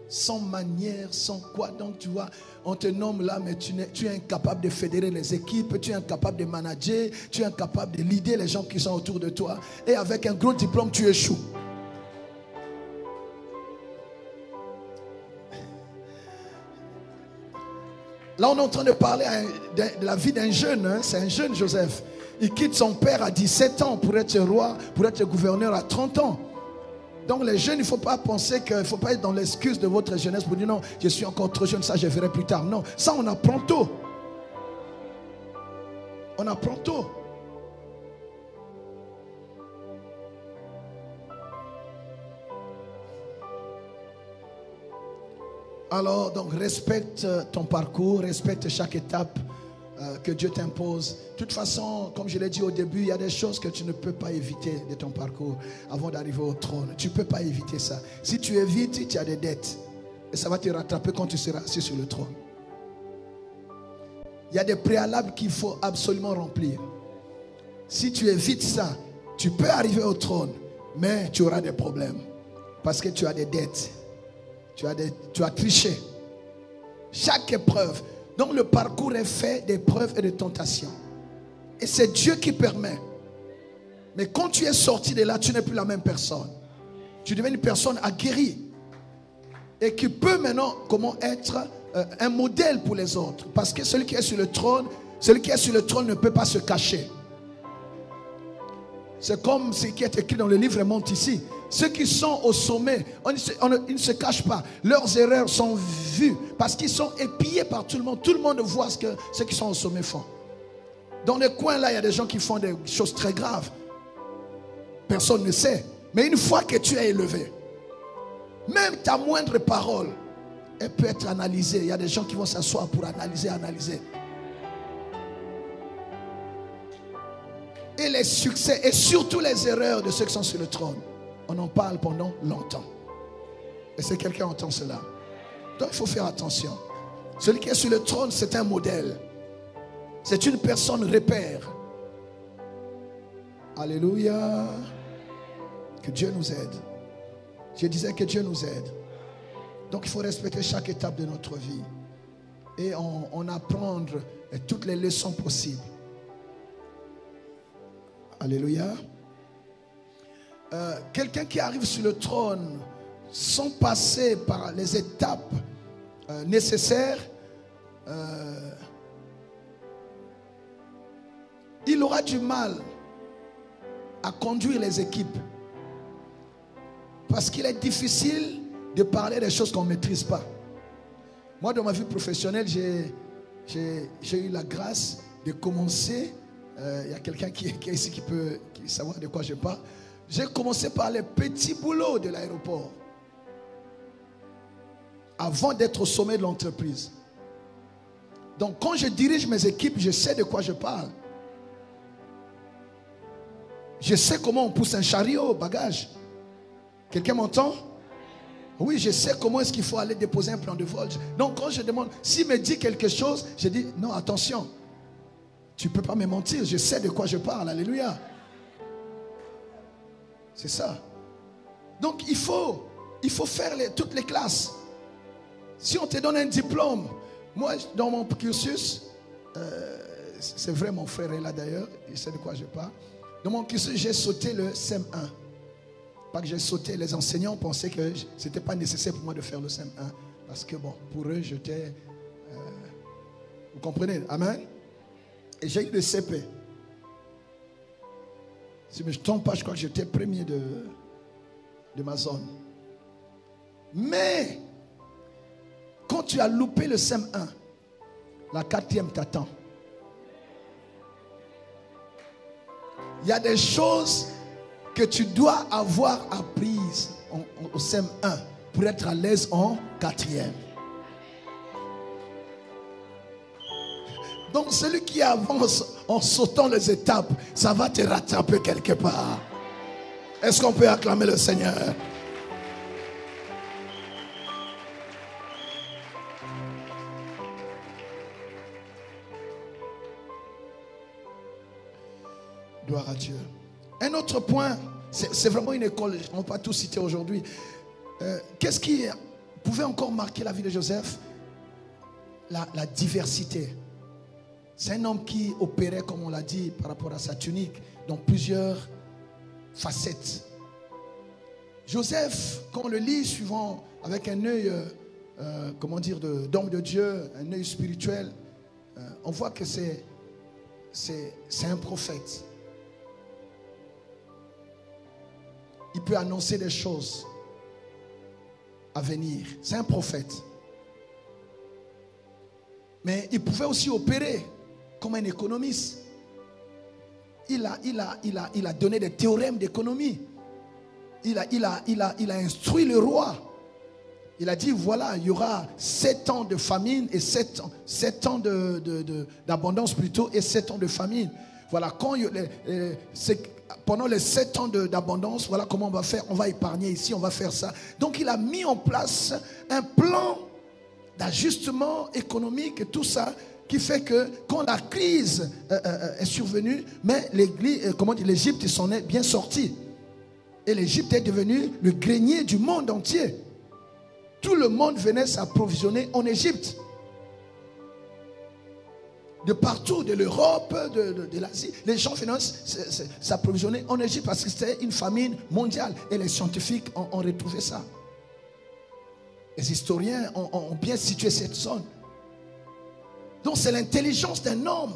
Sans manière, sans quoi. Donc tu vois, on te nomme là, mais tu es incapable de fédérer les équipes, tu es incapable de manager, tu es incapable de leader les gens qui sont autour de toi. Et avec un gros diplôme, tu échoues. Là, on est en train de parler de la vie d'un jeune. Hein? C'est un jeune Joseph. Il quitte son père à 17 ans pour être roi, pour être gouverneur à 30 ans. Donc les jeunes, il ne faut pas penser qu'il ne faut pas être dans l'excuse de votre jeunesse pour dire non, je suis encore trop jeune, ça je verrai plus tard. Non, ça on apprend tôt. On apprend tôt. Alors, donc, respecte ton parcours, respecte chaque étape que Dieu t'impose. De toute façon, comme je l'ai dit au début, il y a des choses que tu ne peux pas éviter de ton parcours avant d'arriver au trône. Tu ne peux pas éviter ça. Si tu évites, tu as des dettes. Et ça va te rattraper quand tu seras assis sur le trône. Il y a des préalables qu'il faut absolument remplir. Si tu évites ça, tu peux arriver au trône, mais tu auras des problèmes. Parce que tu as des dettes. Tu as triché. Chaque épreuve. Donc le parcours est fait d'épreuves et de tentations. Et c'est Dieu qui permet. Mais quand tu es sorti de là, tu n'es plus la même personne. Tu deviens une personne aguerrie. Et qui peut maintenant comment être un modèle pour les autres. Parce que celui qui est sur le trône ne peut pas se cacher. C'est comme ce qui est écrit dans le livre monte ici. Ceux qui sont au sommet, ils ne se cachent pas. Leurs erreurs sont vues parce qu'ils sont épiés par tout le monde. Tout le monde voit ce que ceux qui sont au sommet font. Dans les coins là, il y a des gens qui font des choses très graves. Personne ne sait. Mais une fois que tu es élevé, même ta moindre parole, elle peut être analysée. Il y a des gens qui vont s'asseoir pour analyser. Et les succès et surtout les erreurs de ceux qui sont sur le trône, on en parle pendant longtemps. Est-ce que quelqu'un entend cela? Donc il faut faire attention. Celui qui est sur le trône, c'est un modèle. C'est une personne repère. Alléluia. Que Dieu nous aide. Je disais que Dieu nous aide. Donc il faut respecter chaque étape de notre vie. Et en apprendre toutes les leçons possibles. Alléluia. Quelqu'un qui arrive sur le trône sans passer par les étapes nécessaires, il aura du mal à conduire les équipes. Parce qu'il est difficile de parler des choses qu'on ne maîtrise pas. Moi, dans ma vie professionnelle, j'ai eu la grâce de commencer. Il y a quelqu'un qui est ici qui peut savoir de quoi je parle. J'ai commencé par les petits boulots de l'aéroport. Avant d'être au sommet de l'entreprise. Donc quand je dirige mes équipes, je sais de quoi je parle. Je sais comment on pousse un chariot, bagage. Quelqu'un m'entend? Oui, je sais comment est-ce qu'il faut aller déposer un plan de vol. Donc quand je demande, s'il me dit quelque chose, je dis, non, attention. Tu ne peux pas me mentir, je sais de quoi je parle, alléluia. C'est ça. Donc il faut faire toutes les classes. Si on te donne un diplôme, moi dans mon cursus, c'est vrai, mon frère est là d'ailleurs, il sait de quoi je parle. Dans mon cursus, j'ai sauté le CM1. Pas que j'ai sauté, les enseignants pensaient que ce n'était pas nécessaire pour moi de faire le CM1. Parce que bon, pour eux, j'étais... vous comprenez? Amen. Et j'ai eu le CP. Si je ne me trompe pas, je crois que j'étais premier de ma zone. Mais, quand tu as loupé le CM1, la 4e t'attend. Il y a des choses que tu dois avoir apprises au CM1 pour être à l'aise en 4e. Donc celui qui avance en sautant les étapes, ça va te rattraper quelque part. Est-ce qu'on peut acclamer le Seigneur? Gloire à Dieu. Un autre point, c'est vraiment une école, on ne va pas tout citer aujourd'hui. Qu'est-ce qui pouvait encore marquer la vie de Joseph? La diversité. C'est un homme qui opérait, comme on l'a dit, par rapport à sa tunique, dans plusieurs facettes. Joseph, quand on le lit suivant avec un œil, comment dire, d'homme de Dieu, un œil spirituel, on voit que c'est un prophète. Il peut annoncer des choses à venir. C'est un prophète. Mais il pouvait aussi opérer comme un économiste. Il a donné des théorèmes d'économie. Il a instruit le roi. Il a dit, voilà, il y aura 7 ans de famine et 7 ans d'abondance plutôt et 7 ans de famine. Voilà, pendant les 7 ans d'abondance, voilà comment on va faire. On va épargner ici, on va faire ça. Donc il a mis en place un plan d'ajustement économique et tout ça, qui fait que quand la crise est survenue, mais l'Égypte s'en est bien sorti. Et l'Égypte est devenue le grenier du monde entier. Tout le monde venait s'approvisionner en Égypte. de partout, de l'Europe, de l'Asie. Les gens venaient s'approvisionner en Égypte parce que c'était une famine mondiale. Et les scientifiques ont retrouvé ça. Les historiens ont bien situé cette zone. Donc c'est l'intelligence d'un homme,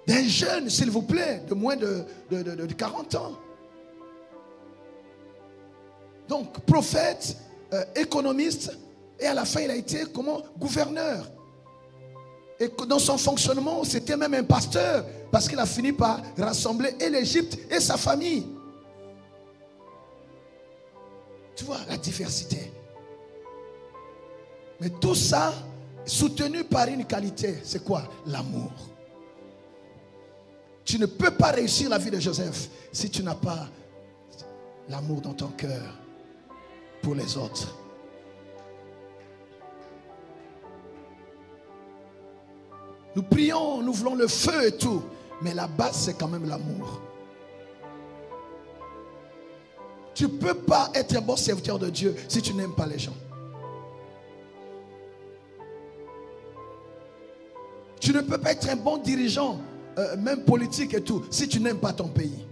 d'un jeune, s'il vous plaît, de moins de 40 ans. Donc prophète, économiste, et à la fin il a été comment? Gouverneur. Et dans son fonctionnement, c'était même un pasteur, parce qu'il a fini par rassembler et l'Égypte et sa famille. Tu vois la diversité. Mais tout ça soutenu par une qualité, c'est quoi? L'amour. Tu ne peux pas réussir la vie de Joseph si tu n'as pas l'amour dans ton cœur pour les autres. Nous prions, nous voulons le feu et tout, mais la base c'est quand même l'amour. Tu ne peux pas être un bon serviteur de Dieu si tu n'aimes pas les gens. Tu ne peux pas être un bon dirigeant, même politique et tout, si tu n'aimes pas ton pays.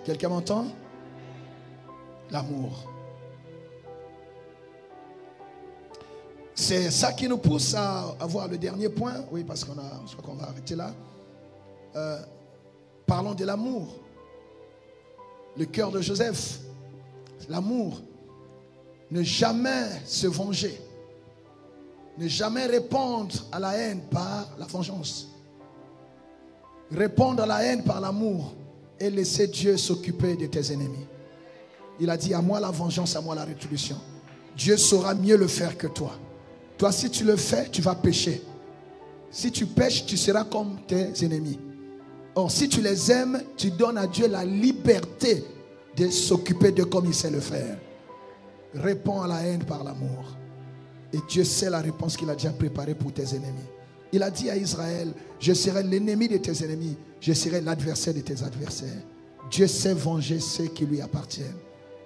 Quelqu'un m'entend? L'amour. C'est ça qui nous pousse à avoir le dernier point. Oui, parce je crois qu'on va arrêter là. Parlons de l'amour. Le cœur de Joseph. L'amour. Ne jamais se venger. Ne jamais répondre à la haine par la vengeance. Répondre à la haine par l'amour. Et laisser Dieu s'occuper de tes ennemis. Il a dit, à moi la vengeance, à moi la rétribution. Dieu saura mieux le faire que toi. Toi, si tu le fais, tu vas pécher. Si tu pêches, tu seras comme tes ennemis. Or, si tu les aimes, tu donnes à Dieu la liberté de s'occuper de comme il sait le faire. Réponds à la haine par l'amour. Et Dieu sait la réponse qu'il a déjà préparée pour tes ennemis. Il a dit à Israël, je serai l'ennemi de tes ennemis, je serai l'adversaire de tes adversaires. Dieu sait venger ceux qui lui appartiennent.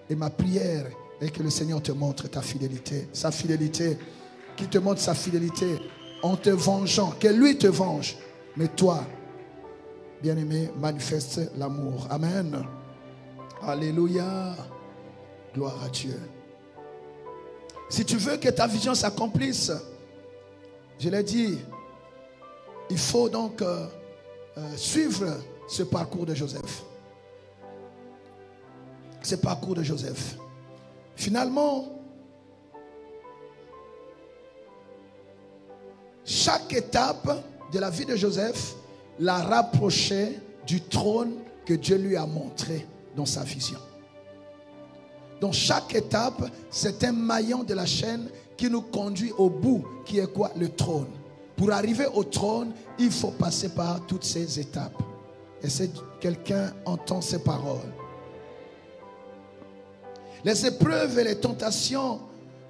Et ma prière est que le Seigneur te montre ta fidélité, sa fidélité, qu'il te montre sa fidélité en te vengeant, que lui te venge. Mais toi, bien-aimé, manifeste l'amour. Amen. Alléluia. Gloire à Dieu. Si tu veux que ta vision s'accomplisse, je l'ai dit, il faut donc suivre ce parcours de Joseph. Ce parcours de Joseph. Finalement, chaque étape de la vie de Joseph l'a rapproché du trône que Dieu lui a montré dans sa vision. Donc chaque étape, c'est un maillon de la chaîne qui nous conduit au bout, qui est quoi? Le trône. Pour arriver au trône, il faut passer par toutes ces étapes. Et si quelqu'un entend ces paroles. Les épreuves et les tentations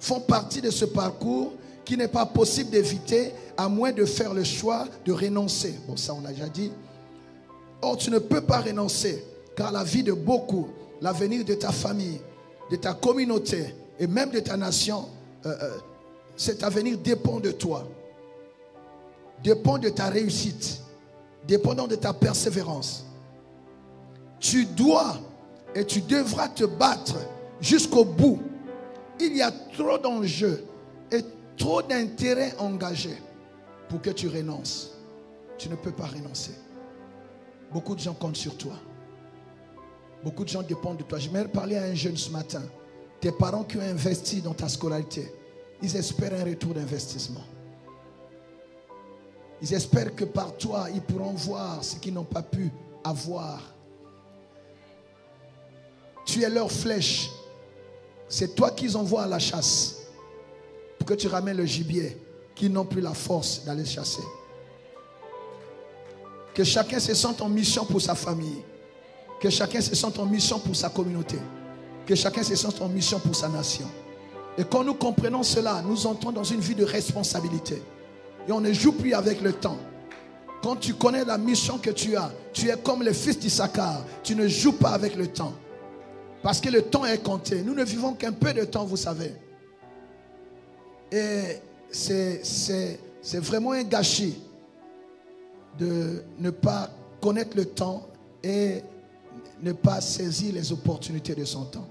font partie de ce parcours qui n'est pas possible d'éviter à moins de faire le choix de renoncer. Bon, ça on l'a déjà dit. Or, tu ne peux pas renoncer, car la vie de beaucoup, l'avenir de ta famille, de ta communauté et même de ta nation, cet avenir dépend de toi. Dépend de ta réussite. Dépendant de ta persévérance. Tu dois et tu devras te battre jusqu'au bout. Il y a trop d'enjeux et trop d'intérêts engagés pour que tu renonces. Tu ne peux pas renoncer. Beaucoup de gens comptent sur toi. Beaucoup de gens dépendent de toi. Je vais parler à un jeune ce matin. Tes parents qui ont investi dans ta scolarité, ils espèrent un retour d'investissement. Ils espèrent que par toi, ils pourront voir ce qu'ils n'ont pas pu avoir. Tu es leur flèche. C'est toi qu'ils envoient à la chasse pour que tu ramènes le gibier qu'ils n'ont plus la force d'aller chasser. Que chacun se sente en mission pour sa famille. Que chacun se sente en mission pour sa communauté. Que chacun se sente en mission pour sa nation. Et quand nous comprenons cela, nous entrons dans une vie de responsabilité. Et on ne joue plus avec le temps. Quand tu connais la mission que tu as, tu es comme le fils d'Issachar. Tu ne joues pas avec le temps. Parce que le temps est compté. Nous ne vivons qu'un peu de temps, vous savez. Et c'est vraiment un gâchis de ne pas connaître le temps et ne pas saisir les opportunités de son temps.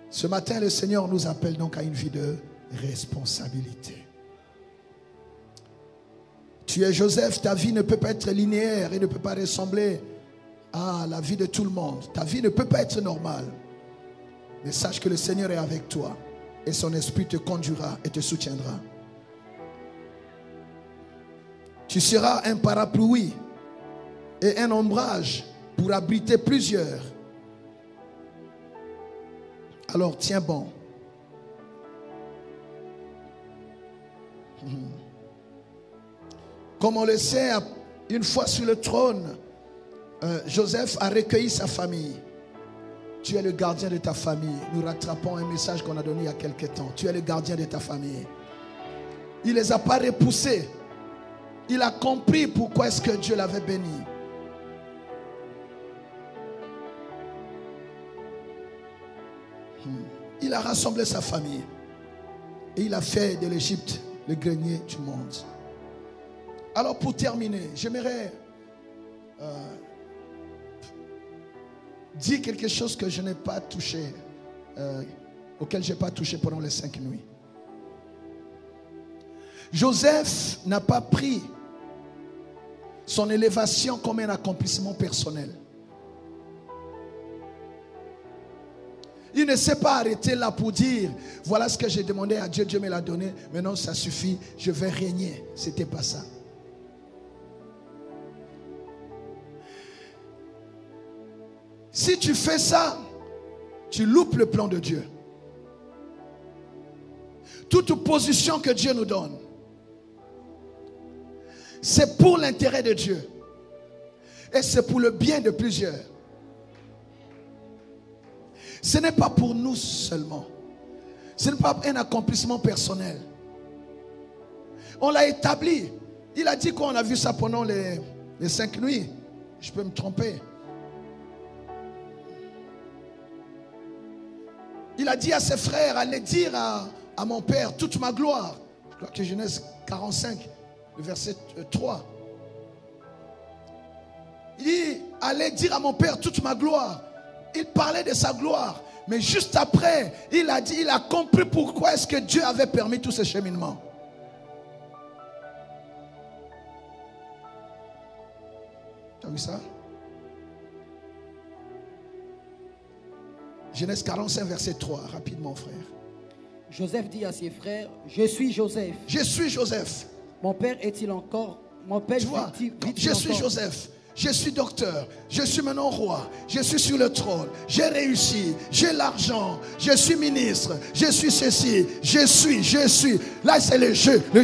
Ce matin, le Seigneur nous appelle donc à une vie de responsabilité. Tu es Joseph, ta vie ne peut pas être linéaire et ne peut pas ressembler à la vie de tout le monde. Ta vie ne peut pas être normale. Mais sache que le Seigneur est avec toi et son esprit te conduira et te soutiendra. Tu seras un parapluie et un ombrage pour abriter plusieurs. Alors tiens bon. Comme on le sait, une fois sur le trône, Joseph a recueilli sa famille. Tu es le gardien de ta famille. Nous rattrapons un message qu'on a donné il y a quelque temps. Tu es le gardien de ta famille. Il ne les a pas repoussés. Il a compris pourquoi est-ce que Dieu l'avait béni. Il a rassemblé sa famille. Et il a fait de l'Égypte le grenier du monde. Alors pour terminer, j'aimerais dire quelque chose que je n'ai pas touché, auquel je n'ai pas touché pendant les 5 nuits. Joseph n'a pas pris son élévation comme un accomplissement personnel. Il ne s'est pas arrêté là pour dire, voilà ce que j'ai demandé à Dieu, Dieu me l'a donné, maintenant ça suffit, je vais régner. C'était pas ça. Si tu fais ça, tu loupes le plan de Dieu. Toute position que Dieu nous donne, c'est pour l'intérêt de Dieu. Et c'est pour le bien de plusieurs. Ce n'est pas pour nous seulement. Ce n'est pas un accomplissement personnel. On l'a établi. Il a dit qu'on a vu ça pendant les 5 nuits. Je peux me tromper. Il a dit à ses frères, allez dire à mon père toute ma gloire. Je crois que Genèse 45, le verset 3. Il dit, allez dire à mon père toute ma gloire. Il parlait de sa gloire. Mais juste après, il a dit, il a compris pourquoi est-ce que Dieu avait permis tout ce cheminement. Tu as vu ça? Genèse 45, verset 3. Rapidement, frère. Joseph dit à ses frères, je suis Joseph. Je suis Joseph. Mon père est-il encore? Mon père tu vois, vit-il je suis encore? Joseph. Je suis docteur, je suis maintenant roi, je suis sur le trône, j'ai réussi, j'ai l'argent, je suis ministre, je suis ceci, je suis. Là c'est le jeu. Mais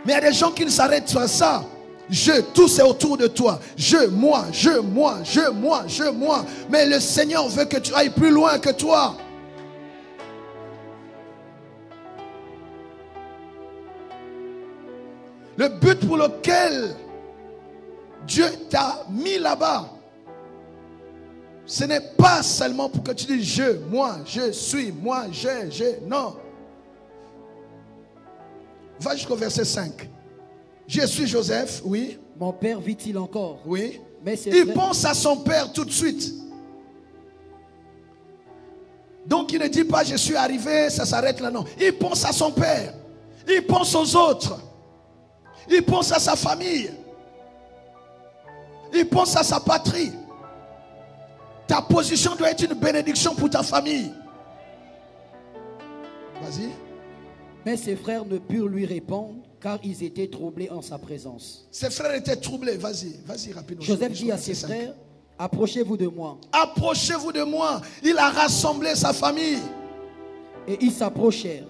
il y a des gens qui ne s'arrêtent sur ça. Tout c'est autour de toi. Moi. Mais le Seigneur veut que tu ailles plus loin que toi. Le but pour lequel Dieu t'a mis là-bas, ce n'est pas seulement pour que tu dises moi, je suis, moi, j'ai. Non. Va jusqu'au verset 5. Je suis Joseph, oui. Mon père vit-il encore? Oui. Mais il pense à son père tout de suite. Donc il ne dit pas je suis arrivé, ça s'arrête là, non. Il pense à son père. Il pense aux autres. Il pense à sa famille. Il pense à sa patrie. Ta position doit être une bénédiction pour ta famille. Vas-y. Mais ses frères ne purent lui répondre car ils étaient troublés en sa présence. Ses frères étaient troublés. Vas-y rapidement. Joseph dit à ses frères, approchez-vous de moi. Approchez-vous de moi. Il a rassemblé sa famille. Et ils s'approchèrent.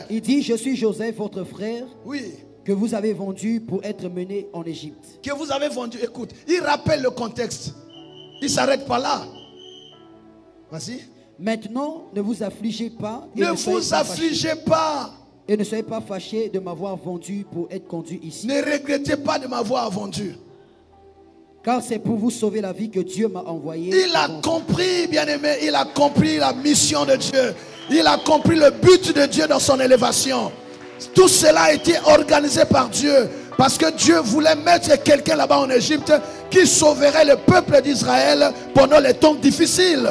Il dit, je suis Joseph, votre frère. Oui. Que vous avez vendu pour être mené en Égypte. Que vous avez vendu. Écoute, il rappelle le contexte. Il ne s'arrête pas là. Vas-y. Maintenant, ne vous affligez pas. Ne vous affligez pas. Et ne soyez pas fâchés de m'avoir vendu pour être conduit ici. Ne regrettez pas de m'avoir vendu. Car c'est pour vous sauver la vie que Dieu m'a envoyé. Il a compris, bien-aimé, il a compris la mission de Dieu. Il a compris le but de Dieu dans son élévation. Tout cela a été organisé par Dieu. Parce que Dieu voulait mettre quelqu'un là-bas en Égypte qui sauverait le peuple d'Israël pendant les temps difficiles.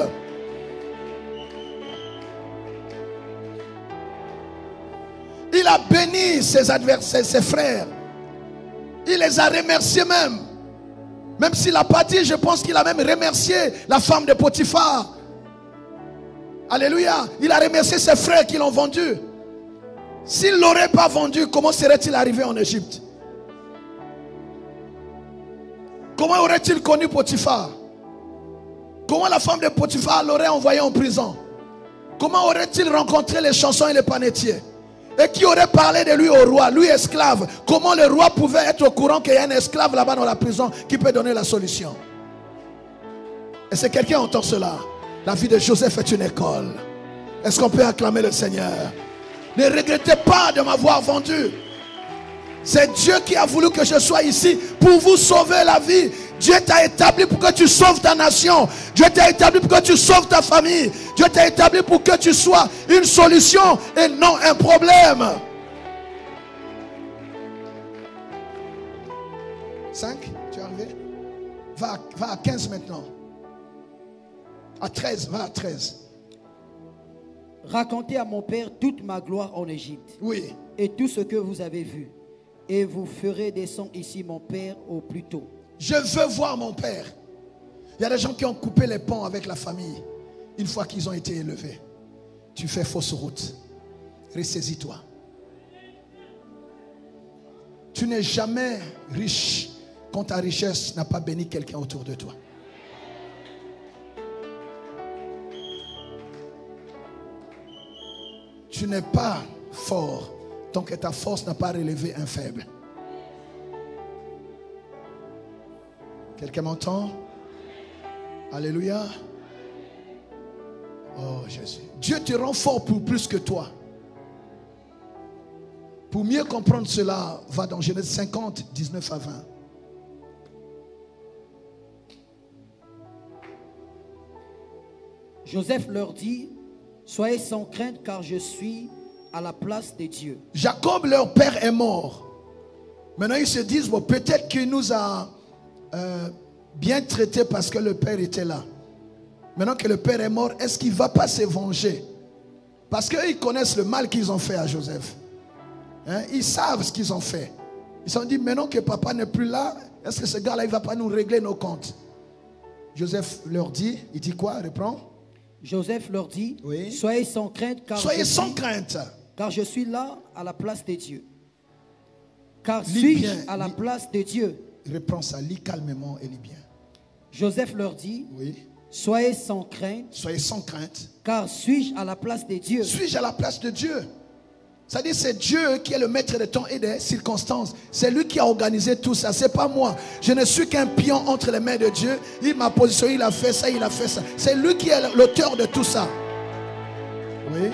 Il a béni ses adversaires, ses frères. Il les a remerciés même. Même s'il n'a pas dit, je pense qu'il a même remercié la femme de Potiphar. Alléluia. Il a remercié ses frères qui l'ont vendu. S'il ne l'aurait pas vendu, comment serait-il arrivé en Égypte? Comment aurait-il connu Potiphar? Comment la femme de Potiphar l'aurait envoyé en prison? Comment aurait-il rencontré les chansons et les panetiers? Et qui aurait parlé de lui au roi, lui esclave? Comment le roi pouvait être au courant qu'il y a un esclave là-bas dans la prison qui peut donner la solution? Est-ce que quelqu'un entend cela? La vie de Joseph est une école. Est-ce qu'on peut acclamer le Seigneur? Ne regrettez pas de m'avoir vendu. C'est Dieu qui a voulu que je sois ici pour vous sauver la vie. Dieu t'a établi pour que tu sauves ta nation. Dieu t'a établi pour que tu sauves ta famille. Dieu t'a établi pour que tu sois une solution et non un problème. 5, tu es arrivé? Va à 15 maintenant. À 13, va à 13. Racontez à mon père toute ma gloire en Égypte. Oui. Et tout ce que vous avez vu. Et vous ferez descendre ici mon père au plus tôt. Je veux voir mon père. Il y a des gens qui ont coupé les ponts avec la famille. Une fois qu'ils ont été élevés, tu fais fausse route. Ressaisis-toi. Tu n'es jamais riche quand ta richesse n'a pas béni quelqu'un autour de toi. Tu n'es pas fort tant que ta force n'a pas relevé un faible. Quelqu'un m'entend? Alléluia. Oh Jésus. Dieu te rend fort pour plus que toi. Pour mieux comprendre cela, va dans Genèse 50, 19 à 20. Joseph leur dit, soyez sans crainte car je suis à la place de Dieu. Jacob, leur père, est mort. Maintenant ils se disent, bon, peut-être qu'il nous a bien traités parce que le père était là. Maintenant que le père est mort, est-ce qu'il ne va pas se venger? Parce qu'ils connaissent le mal qu'ils ont fait à Joseph. Hein? Ils savent ce qu'ils ont fait. Ils se sont dit, maintenant que papa n'est plus là, est-ce que ce gars-là, il ne va pas nous régler nos comptes? Joseph leur dit, il dit quoi? Reprends. Joseph leur dit, oui. Soyez sans crainte car car je suis là à la place de Dieu. Car lis suis-je bien, à la place de Dieu? Reprends ça, lis calmement et lis bien. Joseph leur dit, oui. Soyez sans crainte. Soyez sans crainte. Car suis-je à la place de Dieu? Suis-je à la place de Dieu? C'est-à-dire c'est Dieu qui est le maître des temps et des circonstances. C'est lui qui a organisé tout ça. C'est pas moi. Je ne suis qu'un pion entre les mains de Dieu. Il m'a positionné, il a fait ça, il a fait ça. C'est lui qui est l'auteur de tout ça. Oui.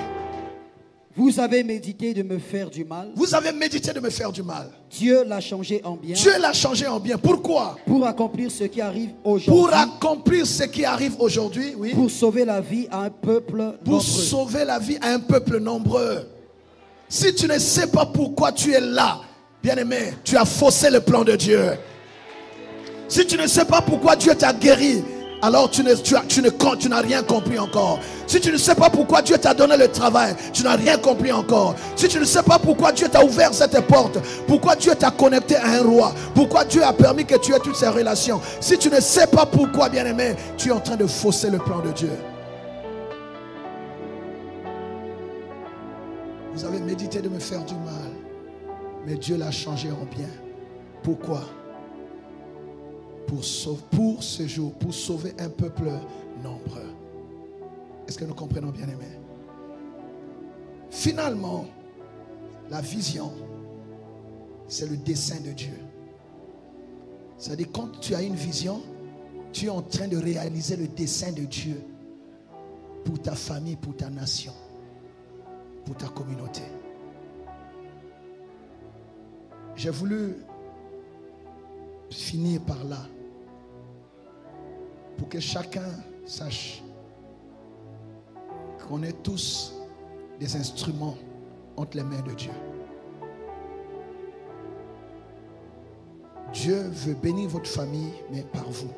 Vous avez médité de me faire du mal. Vous avez médité de me faire du mal. Dieu l'a changé en bien. Dieu l'a changé en bien. Pourquoi? Pour accomplir ce qui arrive aujourd'hui. Pour accomplir ce qui arrive aujourd'hui, oui. Pour sauver la vie à un peuple nombreux. Pour sauver la vie à un peuple nombreux. Si tu ne sais pas pourquoi tu es là, bien-aimé, tu as faussé le plan de Dieu. Si tu ne sais pas pourquoi Dieu t'a guéri, alors tu n'as rien compris encore. Si tu ne sais pas pourquoi Dieu t'a donné le travail, tu n'as rien compris encore. Si tu ne sais pas pourquoi Dieu t'a ouvert cette porte, pourquoi Dieu t'a connecté à un roi, pourquoi Dieu a permis que tu aies toutes ces relations, si tu ne sais pas pourquoi, bien-aimé, tu es en train de fausser le plan de Dieu. Vous avez médité de me faire du mal, mais Dieu l'a changé en bien. Pourquoi? Pour ce jour, pour sauver un peuple nombreux. Est-ce que nous comprenons, bien aimés? Finalement, la vision, c'est le dessein de Dieu. C'est-à-dire, quand tu as une vision, tu es en train de réaliser le dessein de Dieu pour ta famille, pour ta nation, pour ta communauté. J'ai voulu finir par là. pour que chacun sache qu'on est tous des instruments entre les mains de Dieu. Dieu veut bénir votre famille, mais par vous.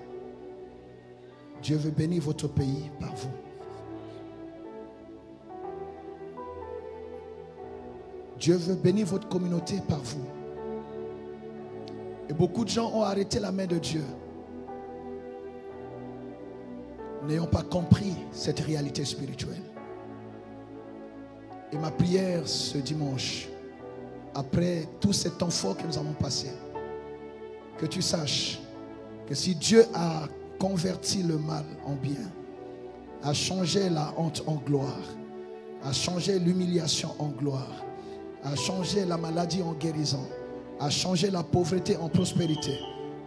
Dieu veut bénir votre pays par vous. Dieu veut bénir votre communauté par vous. Et beaucoup de gens ont arrêté la main de Dieu, n'ayant pas compris cette réalité spirituelle. Et ma prière ce dimanche, après tout ce temps fort que nous avons passé, que tu saches que si Dieu a converti le mal en bien, a changé la honte en gloire, a changé l'humiliation en gloire, a changé la maladie en guérison, a changé la pauvreté en prospérité,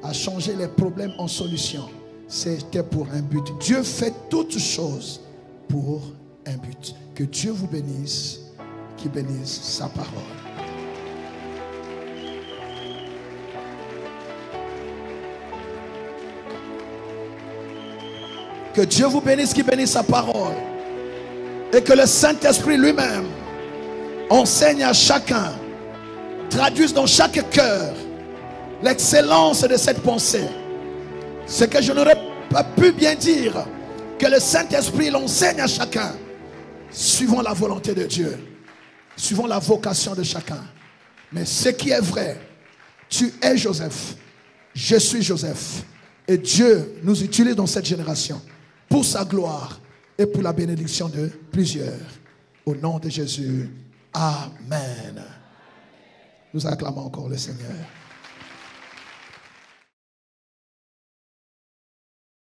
a changé les problèmes en solution, c'était pour un but. Dieu fait toutes choses pour un but. Que Dieu vous bénisse, qu'il bénisse sa parole. Que Dieu vous bénisse, qu'il bénisse sa parole. Et que le Saint-Esprit lui-même enseigne à chacun, traduise dans chaque cœur l'excellence de cette pensée. Ce que je n'aurais pas pu bien dire, que le Saint-Esprit l'enseigne à chacun, suivant la volonté de Dieu, suivant la vocation de chacun. Mais ce qui est vrai, tu es Joseph, je suis Joseph, et Dieu nous utilise dans cette génération pour sa gloire et pour la bénédiction de plusieurs. Au nom de Jésus, Amen. Nous acclamons encore le Seigneur.